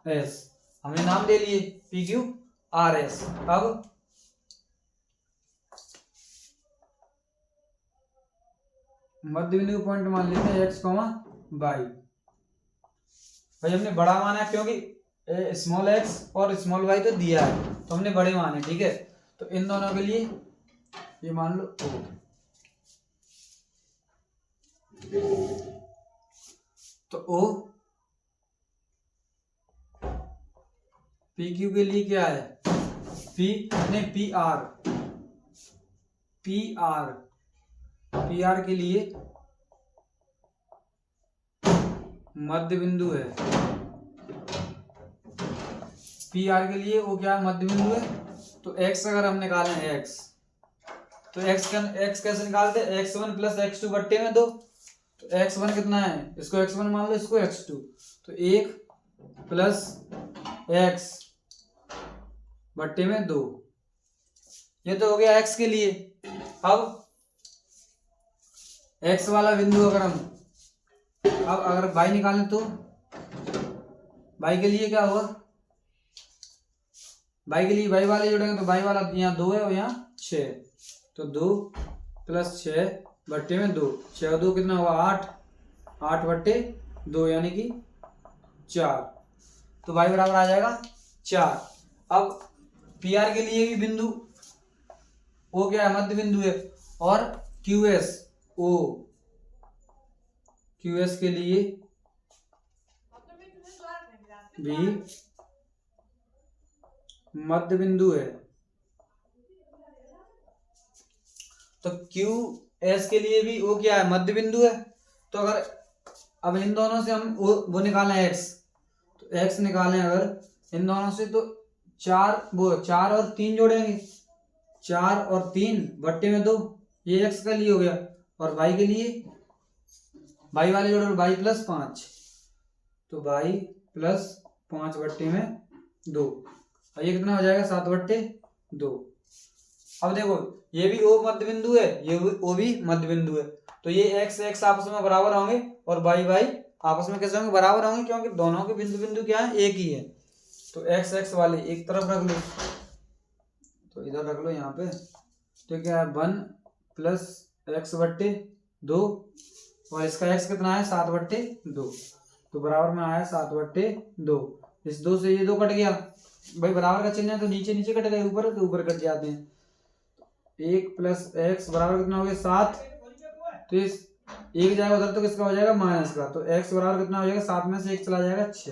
एस, हमने नाम दे लिए पी क्यू आर एस। अब मध्य बिंदु पॉइंट मान लेते हैं एक्स कॉमा वाई। भाई हमने बड़ा माना है क्योंकि स्मॉल एक्स और स्मॉल वाई तो दिया है, तो हमने बड़े माने। ठीक है, तो इन दोनों के लिए ये मान लो ओ, तो ओ पी क्यू के लिए क्या है, पी ने पी आर के लिए मध्य बिंदु है, पी आर के लिए वो क्या मध्य बिंदु है। तो एक्स अगर हम निकालें एक्स, तो एक्स कैसे निकालते हैं, x1 प्लस x2 बट्टे में 2, तो x1 कितना है, इसको x1 मान लो, इसको x2, तो 1 प्लस x बट्टे में 2, ये तो हो गया x के लिए। अब x वाला बिंदु अगर हम अब अगर y निकालें तो y के लिए क्या होगा, y के लिए y वाले जोड़ेंगे तो y वाला यहाँ 2 है और यहाँ 6, तो 2 प्लस 6 बट्टे में 2, 6 और 2 कितना होगा 8, 8 बट्टे 2 यानी कि 4, तो y बराबर आ जाएगा 4। अब पी आर के लिए भी बिंदु वो क्या है, मध्य बिंदु है, और QS के लिए भी मध्य बिंदु है, तो QS के लिए भी वो क्या है, मध्य बिंदु है। तो अगर अब इन दोनों से हम वो निकालें x, तो x निकालें अगर इन दोनों से, तो 4 और 3 जोड़ेंगे, 4 और 3 बट्टे में 2, ये x के लिए हो गया, और y के लिए y वाले जोड़ो y प्लस 5, तो y प्लस 5 बट्टे में 2, और ये कितना हो जाएगा 7 बट्टे 2। अब देखो ये भी ओ मध्य बिंदु है, ये ओ भी मध्य बिंदु है, तो ये x आपस में बराबर होंगे और y आपस में कैसे होंगे, बराबर होंगे, क्योंकि दोनों के बिंदु क्या है, एक ही है। तो x वाले एक तरफ रख लो, तो इधर रख लो यहाँ पे, तो क्या है 1 प्लस x बट्टे 2, और इसका x कितना है 7 बट्टे 2, तो बराबर में आया 7 बट्टे 2। इस 2 से ये 2 कट गया, भाई बराबर का चिन्ह है तो नीचे नीचे कट गए, ऊपर तो ऊपर कट जाते हैं। 1 प्लस x बराबर कितना हो गया 7, तो इस एक जाएगा उधर तो किसका हो जाएगा माइनस का, तो x बराबर कितना हो जाएगा 7 में से 1 चला जाएगा 6,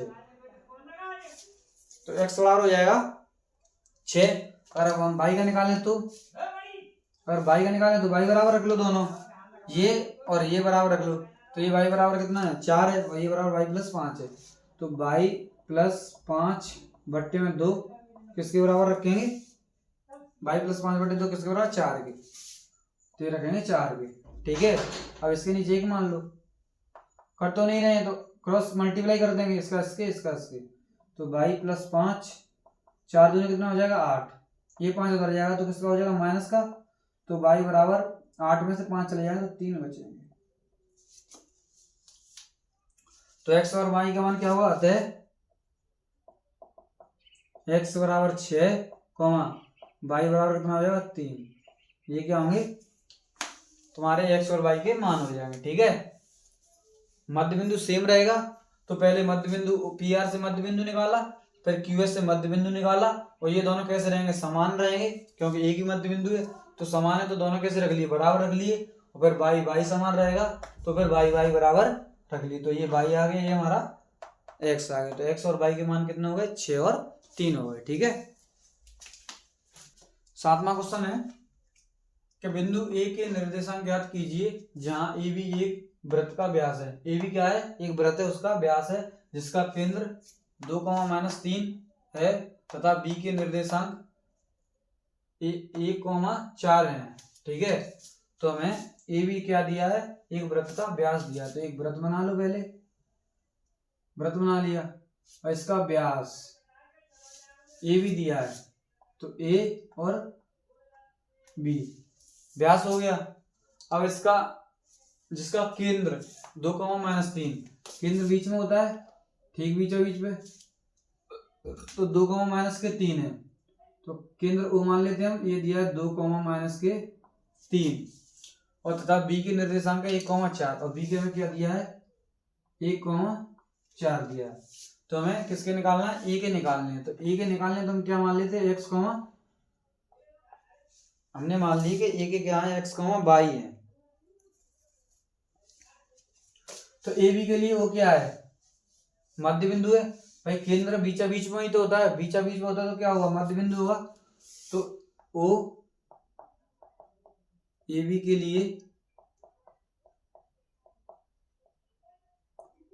तो x बराबर हो जाएगा 6। और अब हम y का निकालें तो y बराबर रख लो दोनों, ये और ये बराबर रख लो, तो ये y बराबर कितना है 4 है, और ये बराबर y प्लस 5 है, तो y प्लस 5 बट्टे में 2 किसके बराबर रखेंगे, y प्लस 5 बट्टे 2 किसके बराबर 4 के, तो ये रखेंगे 4 के। ठीक है, अब इसके नीचे एक मान लो, कट तो नहीं रहे तो क्रॉस मल्टीप्लाई कर देंगे, इसका इसके, तो y प्लस 5 4 दूनी कितना हो जाएगा 8, ये 5 उधर जाएगा तो किसका हो जाएगा माइनस का, तो y बराबर 8 में से 5 चले जाएगा तो 3 बचेंगे। तो x और y का मान क्या होगा, अतः x बराबर 6, y बराबर कितना हो जाएगा 3, ये क्या होंगे तुम्हारे x और y के मान हो जाएंगे। ठीक है, मध्य बिंदु सेम रहेगा, तो पहले मध्य बिंदु PR से मध्य बिंदु निकाला, फिर QS से मध्य बिंदु निकाला, और ये दोनों कैसे रहेंगे, समान रहेंगे, क्योंकि एक ही मध्य बिंदु है, तो समान है तो दोनों कैसे रख लिए, बराबर रख लिए, और फिर y समान रहेगा तो फिर y बराबर रख लिए, तो ये y आ गया, ये हमारा x आ गया, तो x और y के मान कितने हो गए 6 और 3 हो गए। ठीक है, 7वां क्वेश्चन है कि बिंदु A के निर्देशांक ज्ञात कीजिए जहां AB एक वृत्त का व्यास है। AB क्या है, एक वृत्त है, उसका व्यास है, जिसका केंद्र 2,-3 है, तथा B के निर्देशांक 1,4 है। ठीक है, तो हमें AB क्या दिया है, एक वृत्त का व्यास दिया, तो एक वृत्त बना लो पहले, वृत्त बना लिया और इसका व्यास ए भी दिया है, तो ए और बी व्यास हो गया। अब इसका जिसका केंद्र 2,-3, केंद्र बीच में होता है, ठीक बीचों बीच में, तो 2,-3 है, तो केंद्र ओ मान लेते हैं हम, ये दिया है 2,-3 और तथा बी के निर्देशांक 1,4 और बी के में क्या दिया है 1,4 दिया है। तो हमें किसके निकालना है, ए के निकालने हैं। तो ए के निकालने तो हम क्या मान लेते हैं x, हमने मान ली कि ए के क्या है x, y है। तो ए बी के लिए वो क्या है, मध्य बिंदु है भाई, केंद्र बीचा बीच में ही तो होता है, बीचा बीच में होता है तो क्या होगा, मध्य बिंदु होगा। तो ओ ए बी के लिए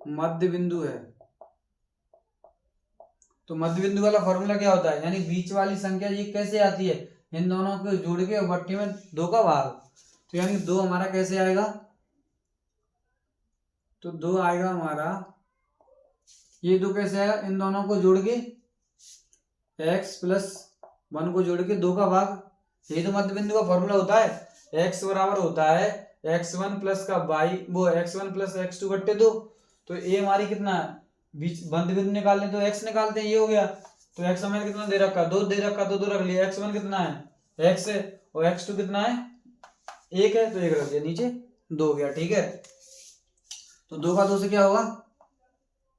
मध्य बिंदु है। तो मध्य बिंदु वाला फॉर्मूला क्या होता है, यानी बीच वाली संख्या ये कैसे आती है, इन दोनों को जोड़ के और बट्टे में 2 का भाग, तो यानी 2 हमारा कैसे आएगा, तो 2 आएगा हमारा, ये 2 कैसे आएगा, इन दोनों को जोड़ के x+1 को जोड़ के 2 का भाग, ये तो मध्य बिंदु का फॉर्मूला होता है। x बराबर होता है x1 प्लस का y, वो x1 प्लस x2 बट्टे 2। तो ये हमारी कितना है, बीच मध्य बिंदु निकालने तो x निकालते हैं, ये हो गया। तो x हमें कितना दे रखा, 2 दे रखा, तो 2 रख लिया। x1 कितना है x है और x2 कितना है 1 है, तो 1 रख दिया, नीचे 2 हो गया, ठीक है। तो 2 का 2 से क्या होगा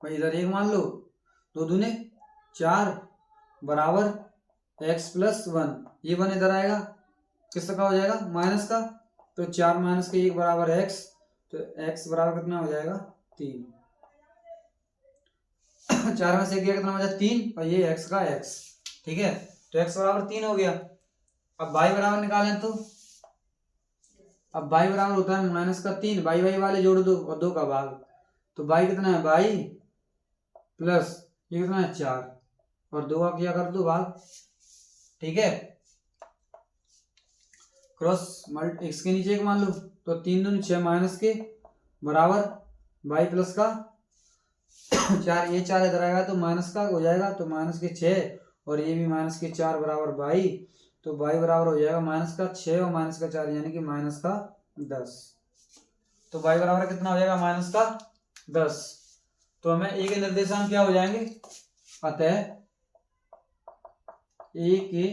भाई, इधर 1 मान लो, 2 दूने 4 बराबर x+1, ये 1 इधर आएगा, किसका हो जाएगा माइनस का, तो 4 माइनस के 1 बराबर x, तो x बराबर कितना हो जाएगा 3। 4 में से 1 कितना हो जाएगा 3 और ये x का x, ठीक है। तो x बराबर 3 हो गया। अब y बराबर निकालें तो अब y बराबर होता है -3, y वाले जोड़ दो और 2 का भाग, तो y कितना है y प्लस ये कितना है 4 और 2 का क्या कर दो भाग, ठीक है। क्रॉस मल्ट x के नीचे 1 मान लो, तो 3 दूनी 6 माइनस के बराबर y प्लस का 4, ये 4 इधर आएगा तो माइनस का हो जाएगा, तो माइनस के 6 और ये भी माइनस के 4 बराबर y, तो y बराबर हो जाएगा माइनस का 6 और माइनस का 4 यानी कि माइनस का 10। तो y बराबर कितना हो जाएगा माइनस का 10। तो हमें a के निर्देशांक क्या हो जाएंगे, अतः a के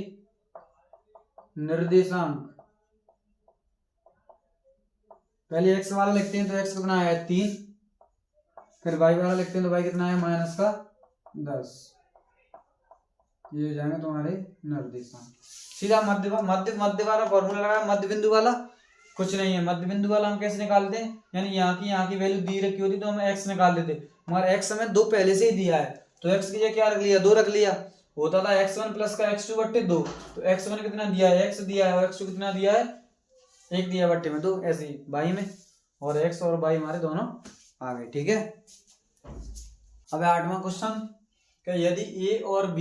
निर्देशांक, पहले x वाला लिखते हैं तो x कितना है 3, फिर y वाला लिखते हैं तो y कितना है माइनस का 10, ये हो जाएंगे तुम्हारे निर्देशांक। सीधा मध्य मध्य वाला फॉर्मूला लगा, मध्य बिंदु वाला कुछ नहीं है। मध्य बिंदु वाला हम कैसे निकालते हैं, यानी यहाँ की वैल्यू दी रखी होती तो हम x निकाल देते, हमारा x हमें 2 पहले से ही दिया है, तो x की जगह क्या रख लिया 2 रख लिया, होता था x1 प्लस का x2 बट्टे 2, तो x1 कितना दिया है x दिया है और x2 कितना दिया है 1 दिया बट्टे में 2, ऐसे ही y में, और x और y हमारे दोनों आ गए, ठीक है। अब 8वां क्वेश्चन, कि यदि a और b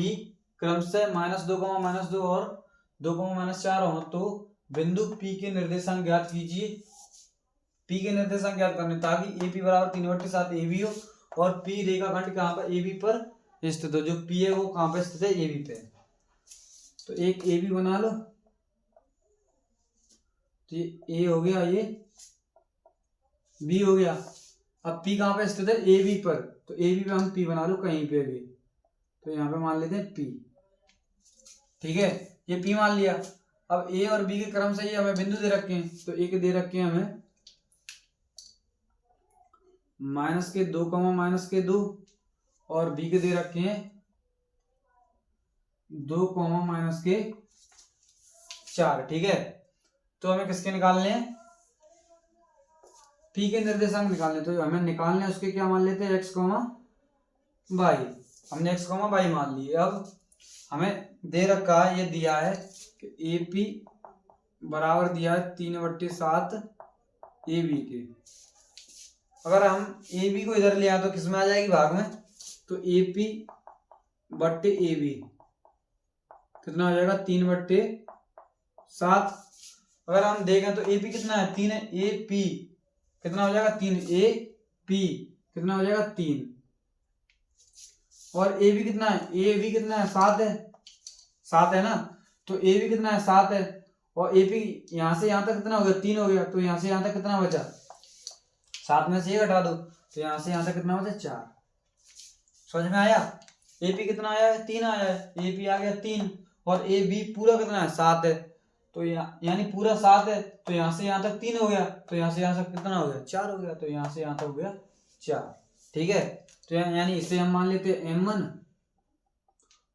क्रमशः -2, -2 और 2, -4 हो तो बिंदु P के निर्देशांक ज्ञात कीजिए। P के निर्देशांक ज्ञात करने ताकि AP बराबर 3/7 AB हो और P रेखाखंड कहाँ पर AB पर स्थित हो, जो P है वो कहाँ पर स्थित है AB पे। तो एक AB बना लो, तो ये A हो गया, ये B हो गया। अब P कहाँ पे स्थित है AB पर, तो AB पे हम P बना लो कहीं पे भी, तो यहाँ पे मान लेते हैं P, ठीक है, ये P मान लिया। अब A और B के क्रम से ये हमें बिंदु दे रखे हैं, तो A के दे रखे हैं हमें -2, और B के दे रखे हैं 2, -4, ठीक है। तो हमें किसके निकालने हैं, P के निर्देशांक निकालने, तो हमें निकालने उसके क्या मान लेते हैं x, y, हमने x, y मान लिए। अब हमें दे रखा है, ये दिया है कि AP बराबर दिया है 3/7 AB के। अगर हम AB को इधर ले आए तो किसमें आ जाएगी भाग में, तो AP बट्टे AB कितना हो जाएगा 3/7। अगर हम देखें तो AP कितना है 3 है, AP कितना हो जाएगा 3, AP कितना हो जाएगा 3, और ए भी कितना है, ए भी कितना है 7 है, 7 है ना, तो ए भी कितना है 7 है, और ए भी यहाँ से यहाँ तक कितना हो गया 3 हो गया, तो यहाँ से यहाँ तक कितना बचा 7 में से ये घटा दो, तो यहाँ से यहाँ तक कितना बचा 4। समझ में आया। ए पी कितना आया है 3 आया है, ए पी आ गया 3, और ए बी पूरा कितना है 7 है, तो यानी पूरा 7 है, तो यहाँ से यहाँ तक 3 हो गया, तो यहाँ से यहाँ तक कितना हो गया 4 हो गया, तो यहाँ से यहाँ तक हो गया 4। ठीक है, तो यानी इसे हम मान लेते हैं M1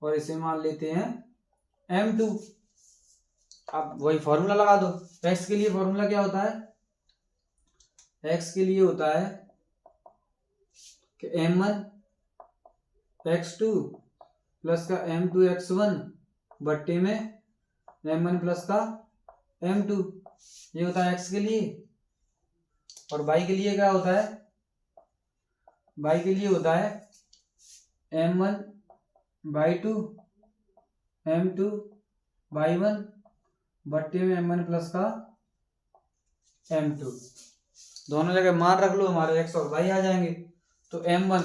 और इसे मान लेते हैं M2। अब वही फॉर्मूला लगा दो। x के लिए फॉर्मूला क्या होता है, x के लिए होता है कि M1 x2 प्लस का M2 x1 बट्टे में M1 प्लस का M2, ये होता है x के लिए। और y के लिए क्या होता है, y के लिए होता है M1 y2 M2 y1 बट्टे में M1 प्लस का M2। दोनों जगह मान रख लो, हमारे x और y आ जाएंगे। तो M1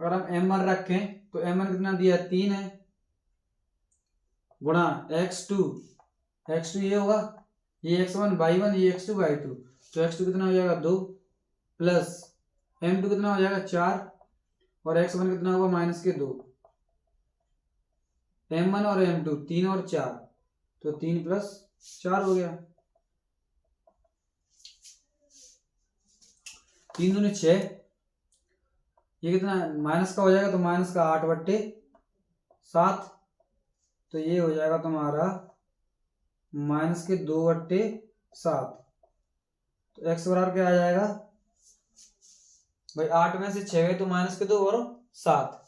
अगर हम M1 रखें तो M1 कितना दिया 3 है, गुणा x2 ये होगा, ये x1 y1 ये x2 y2, तो x2 कितना हो जाएगा 2 प्लस M2 कितना हो जाएगा 4, और x1 कितना होगा -2। M1 और M2 3 और 4, तो 3 प्लस 4 हो गया, 3 दूनी 6, ये कितना माइनस का हो जाएगा, तो माइनस का 8/7, तो ये हो जाएगा तुम्हारा -2/7। तो x बराबर क्या आ जाएगा भाई, 8 में से 6 गए तो -2 और 7,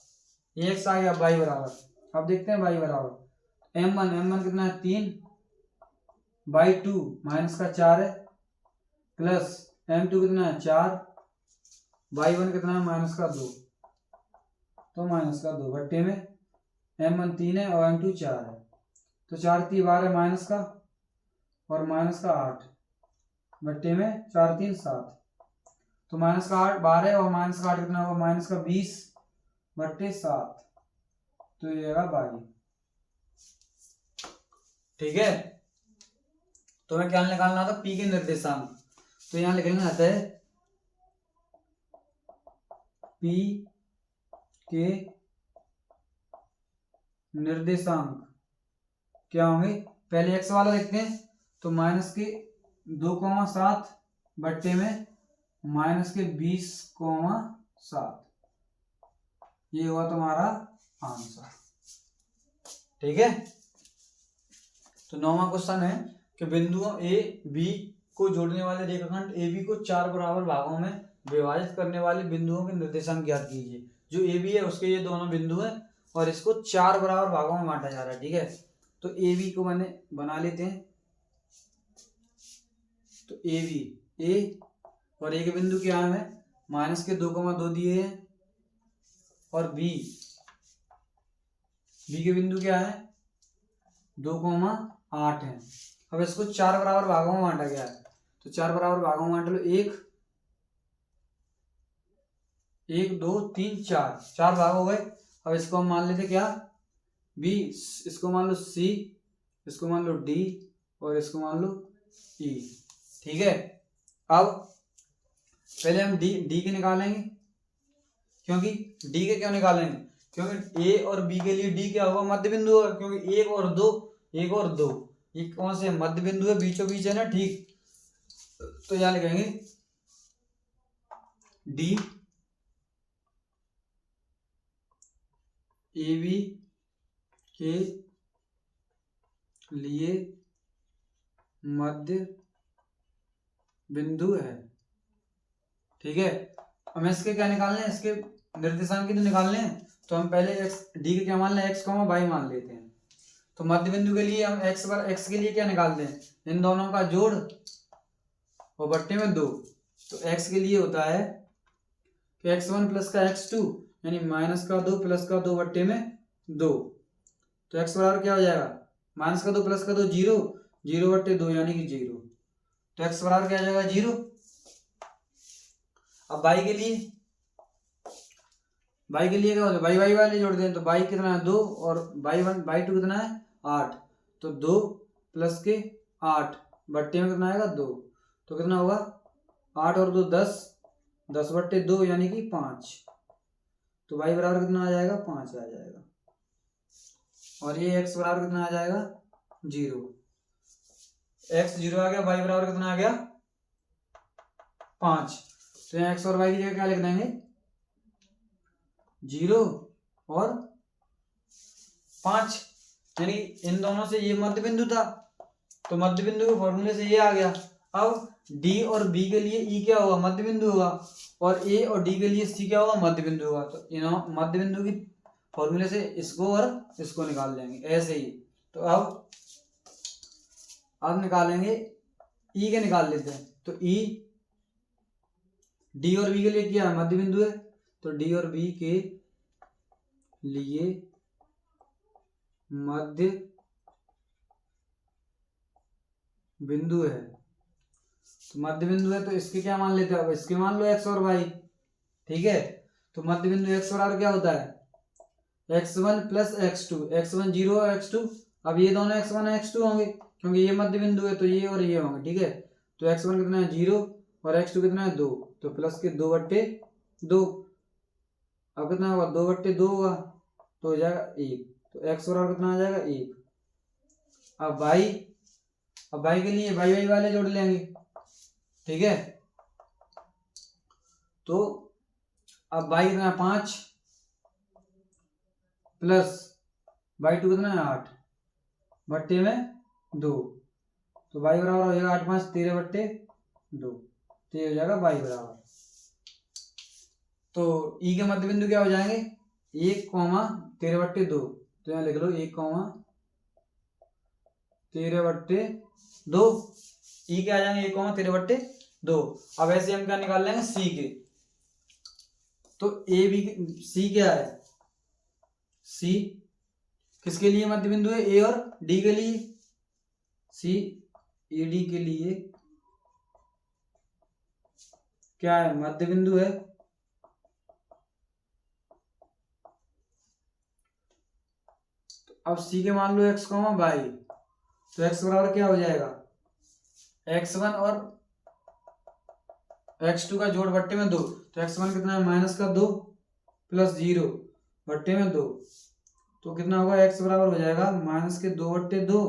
ये x आ गया y बराबर। अब देखते हैं y बराबर M1 कितना है 3/2 -4 है, प्लस M2 कितना है 4, y1 कितना है -2, तो -2 बट्टे में M1 3 है और M2 4 है, तो 4 3 12 माइनस का और -8 बट्टे में 4 3 7, तो -8 12 और -8 कितना होगा -20/7, तो ये आएगा 22। ठीक है, तो हमें क्या निकालना था P के निर्देशांक, तो यहाँ लिखेंगे आता है P के निर्देशांक क्या होंगे, पहले x वाला देखते हैं, तो -2,7 बट्टे में -20,7, ये हुआ तुम्हारा आंसर। ठीक है, तो 9वां क्वेश्चन है कि बिंदुओं ए बी को जोड़ने वाले रेखाखंड ए बी को 4 बराबर भागों में विभाजित करने वाले बिंदुओं के निर्देशांक ज्ञात कीजिए। जो ए बी है उसके ये दोनों बिंदु हैं और इसको 4 बराबर भागों में बांटा जा रहा है। ठीक है, तो ए बी को मैंने बना लेते हैं, तो ए बी ए और ए के बिंदु क्या है, -2,2 दिए हैं, और बी के बिंदु क्या है 2,8 है। अब इसको 4 बराबर भागों में बांटा गया है, तो 4 बराबर भागों में बांट लो, 1 2 3 4 भाग हो गए। अब इसको हम मान लेते क्या, बी, इसको मान लो सी, इसको मान लो डी और इसको मान लो ई। ठीक है, अब पहले हम डी के निकालेंगे, क्योंकि डी के क्यों निकालेंगे, क्योंकि ए और बी के लिए डी क्या होगा, मध्य बिंदु है, क्योंकि 1 और 2 ये कौन से मध्य बिंदु है, बीचों बीच है ना। ठीक, तो यहां लिखेंगे डी ए बी के लिए मध्य बिंदु है। ठीक है, हमें इसके क्या निकालने हैं, इसके निर्देशांक तो निकालने हैं, तो हम पहले डी के क्या मान लें, x, y मान लेते हैं। तो मध्य बिंदु के लिए हम x के लिए क्या निकालते हैं, इन दोनों का जोड़ और बट्टे में 2। तो x के लिए होता है कि x1 प्लस का x2 यानी -2 प्लस का 2 बट्टे में 2, तो x बराबर क्या हो जाएगा, -2 प्लस का 2 0, 0/2 यानी कि 0, तो x बराबर क्या आ जाएगा 0। अब y के लिए बाई के लिए क्या होता है, बाई बाई वाले जोड़ दें तो बाई कितना है 2 और बाई 1 बाई 2 कितना है 8, तो 2 प्लस के 8 बट्टे में कितना आएगा 2, तो कितना होगा 8 और 2 10, 10 बट्टे 2 यानी कि 5, तो बाई बराबर कितना आ जाएगा 5 आ जाएगा। और ये x बराबर कितना आ जाएगा 0, x 0 आ गया, बाई बराबर कितना आ गया 5, तो यहाँ x और y की जगह क्या लिख देंगे 0 और 5, यानी इन दोनों से ये मध्य बिंदु था, तो मध्य बिंदु के फॉर्मूले से ये आ गया। अब d और b के लिए e क्या होगा मध्य बिंदु होगा, और a और d के लिए c क्या होगा मध्य बिंदु होगा, तो इन मध्य बिंदु की फॉर्मूले से इसको और इसको निकाल लेंगे ऐसे ही। तो अब निकालेंगे e के निकाल लेते हैं, तो e d और b के लिए क्या है मध्य बिंदु है, तो d और b के लिए मध्य बिंदु है, तो मध्य बिंदु है तो इसके क्या मान लेते हैं, अब इसके मान लो x और y, ठीक है। तो मध्य बिंदु x बराबर क्या होता है x1 प्लस x2, x1 0 और x2, अब ये दोनों x1 और x2 होंगे क्योंकि ये मध्य बिंदु है तो ये और ये होंगे, ठीक है। तो x1 कितना है 0 और x2 कितना है 2, तो प्लस के 2/2, अब कितना होगा 2/2 होगा तो हो जाएगा 1, तो x बराबर कितना आ जाएगा 1। अब y के लिए y y वाले जोड़ लेंगे, ठीक है। तो अब y कितना है 5 प्लस y2 कितना है 8 बट्टे में 2, तो y बराबर हो जाएगा 8 5 13/2, तो ये हो जाएगा y बराबर। तो e के मध्य बिंदु क्या हो जाएंगे 1, 13/2, तो यहाँ लिख लो 1, 13/2, e के आ जाएंगे 1, 13/2। अब ऐसे हम क्या निकाल लेंगे c के, तो a b c क्या है c किसके लिए मध्य बिंदु है a और d के लिए, c e d के लिए क्या है मध्य बिंदु है, तो अब c के मान लो x, y, तो x बराबर क्या हो जाएगा x1 और x2 का जोड़ बट्टे में 2, तो x1 कितना है -2 प्लस 0 बट्टे में 2, तो कितना होगा x बराबर हो जाएगा -2/2,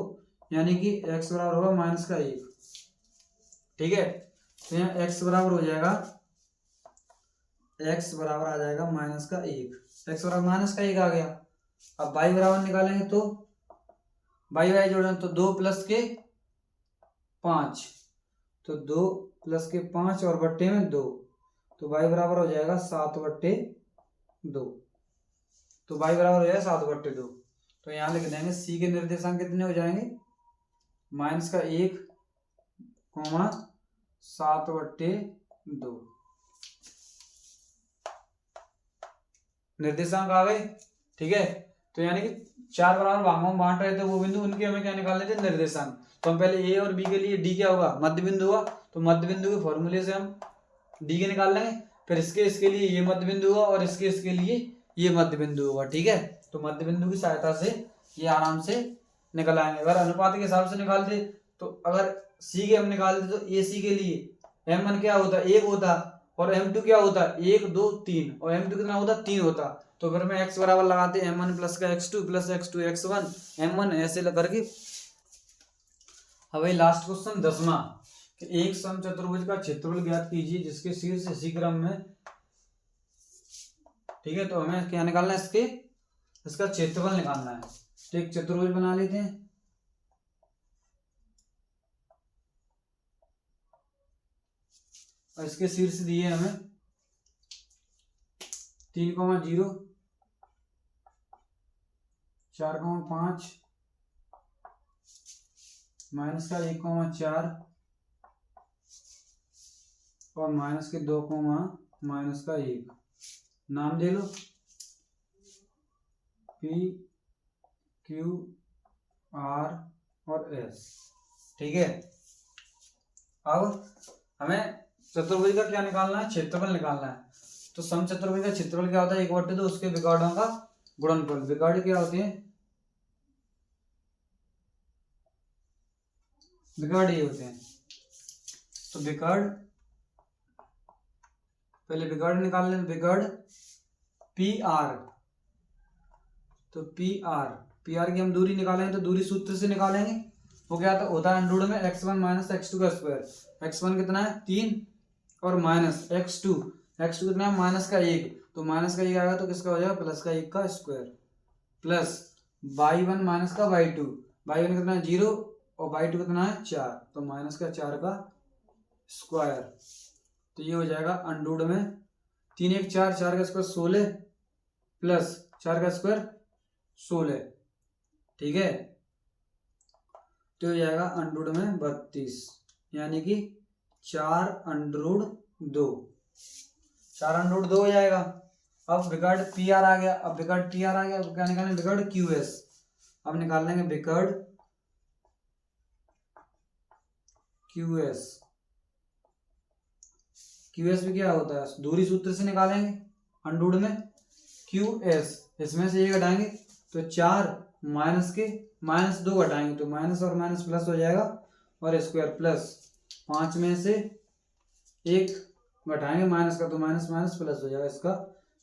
यानी कि x बराबर होगा -1, ठीक है। तो यहाँ x बराबर हो जाएगा, x बराबर आ जाएगा -1, x बराबर -1 आ गया। अब y बराबर निकालेंगे तो y y जोड़ेंगे तो 2 प्लस के 5, तो 2 प्लस के 5 और बट्टे में 2, तो y बराबर हो जाएगा 7/2, तो y बराबर हो जाएगा 7/2। तो यहाँ लिख देंगे c के निर्देशांक कितने हो जाएंगे -1, 7/2, निर्देशांक आ गए, ठीक है। तो यानी कि 4 बराबर भागों में बांट रहे थे वो बिंदु, उनके हमें क्या निकालने थे निर्देशांक। तो हम पहले a और b के लिए d क्या होगा मध्य बिंदु होगा, तो मध्य बिंदु के फॉर्मूले से हम d के निकाल लेंगे, फिर इसके लिए ये मध्य बिंदु होगा और इसके लिए ये मध्य बिंदु होगा, ठीक है। तो मध्य बिंदु की सहायता से ये आराम से निकल आएंगे। अगर अनुपात के हिसाब से निकालते तो अगर c के हम निकालते तो ac के लिए m1 क्या होता 1 होता और m2 क्या होता 1 2 3 और m2 कितना होता 3 होता, तो फिर मैं x बराबर लगाते m1 प्लस का x2 plus x2 x1 m1 ऐसे करके। अब भाई लास्ट क्वेश्चन 10वां कि एक समचतुर्भुज का क्षेत्रफल ज्ञात कीजिए जिसके शीर्ष इसी क्रम में, ठीक है। तो हमें क्या निकालना है इसका क्षेत्रफल निकालना है, तो एक चतुर्भुज बना लेते हैं। और इसके शीर्ष दिए हमें 3, 0, 4, 5, माइनस का 1, 4 और माइनस के 2, माइनस का 1। नाम दे लो P, Q, R और S, ठीक है। अब हमें चतुर्भुज का क्या निकालना है क्षेत्रफल निकालना है। तो समचतुर्भुज का क्षेत्रफल क्या होता है? 1/2 उसके विकर्णों का गुणनफल। विकर्ण क्या होते हैं? विकर्ण ये होते हैं। तो विकर्ण, पहले विकर्ण निकाल लें। विकर्ण पी आर, तो पी आर की हम दूरी निकालेंगे तो दूरी सूत्र से निकालेंगे। वो क्या होता है? अंडरूट में x1 माइनस x2 का स्क्वायर। x1 कितना है? 3 और माइनस x2 कितना है? माइनस का 1, तो माइनस का 1 आएगा तो किसका हो जाएगा? प्लस का 1 का स्क्वायर, प्लस y1 माइनस का y2 कितना है? 0 और y2 कितना है? 4, तो माइनस का 4 का स्क्वायर। तो ये हो जाएगा अंडरूट में 3 1 4, 4 का स्क्वायर 16 प्लस 4 का स्क्वायर 16, ठीक है। तो हो जाएगा अंडरूट में 32, यानी कि 4 अंडरूट 2 हो जाएगा। अब विकर्ण पी आर आ गया। अब विकर्ण टी आर आ गया, अब क्या निकालेंगे? विकर्ण क्यू एस। अब निकाल लेंगे विकर्ण क्यू एस भी क्या होता है? दूरी सूत्र से निकालेंगे। अंडरूट में क्यू एस, इसमें से ये घटाएंगे तो 4 माइनस के माइनस 2 घटाएंगे तो माइनस और माइनस प्लस हो जाएगा और स्क्वायर, प्लस 5 में से 1 घटाएंगे माइनस का तो माइनस माइनस प्लस हो जाएगा इसका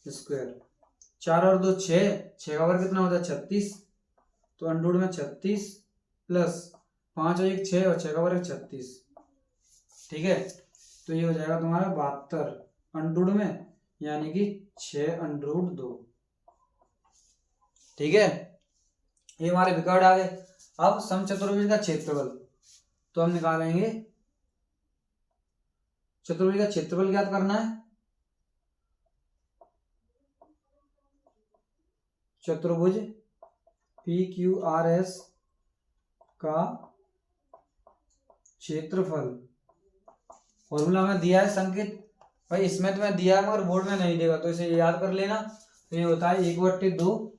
स्क्वायर। 4 और 2 6, 6 का वर्ग कितना होता है? 36, तो अंडरूट में 36 प्लस 5 और 1 6 और 6 का वर्ग 36, ठीक है। तो ये हो जाएगा तुम्हारा 72 अंडरूट में, यानी कि 6 अंडरूट 2, ठीक है। ये हमारे विकर्ण आ गए। अब समचतुर्भुज का क्षेत्रफल, तो हम निकालेंगे। चतुर्भुज का क्षेत्रफल ज्ञात करना है। चतुर्भुज PQRS का क्षेत्रफल फॉर्मूला में दिया है संकेत भाई, इसमें तुम्हें दिया है मगर बोर्ड में नहीं देगा, तो इसे याद कर लेना। तो ये होता है 1/2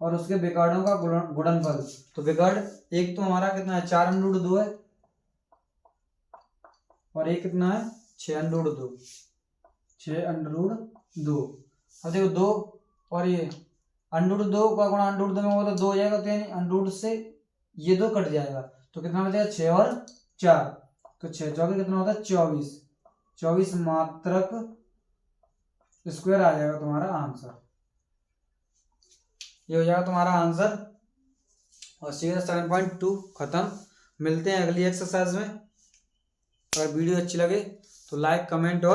और उसके विकर्णों का गुणनफल। तो विकर्ण एक तो हमारा कितना है? 4 अंडरूट 2 है और एक कितना है? 6 अंडरूट 2, 6 अंडरूट 2। अब देखो 2 और ये अंडरूट 2 का गुणा अंडरूट 2 में होगा तो 2 हो जाएगा, तो यानी अंडरूट से ये 2 कट जाएगा तो कितना बचेगा? 6 और 4, तो 6 चौके कितना होता है? 24 मात्रक स्क्वायर आ जाएगा तुम्हारा आंसर। ये हो जाएगा तुम्हारा आंसर। और सीधा 7.2 खत्म। मिलते हैं अगली एक्सरसाइज में। अगर वीडियो अच्छी लगे तो लाइक, कमेंट और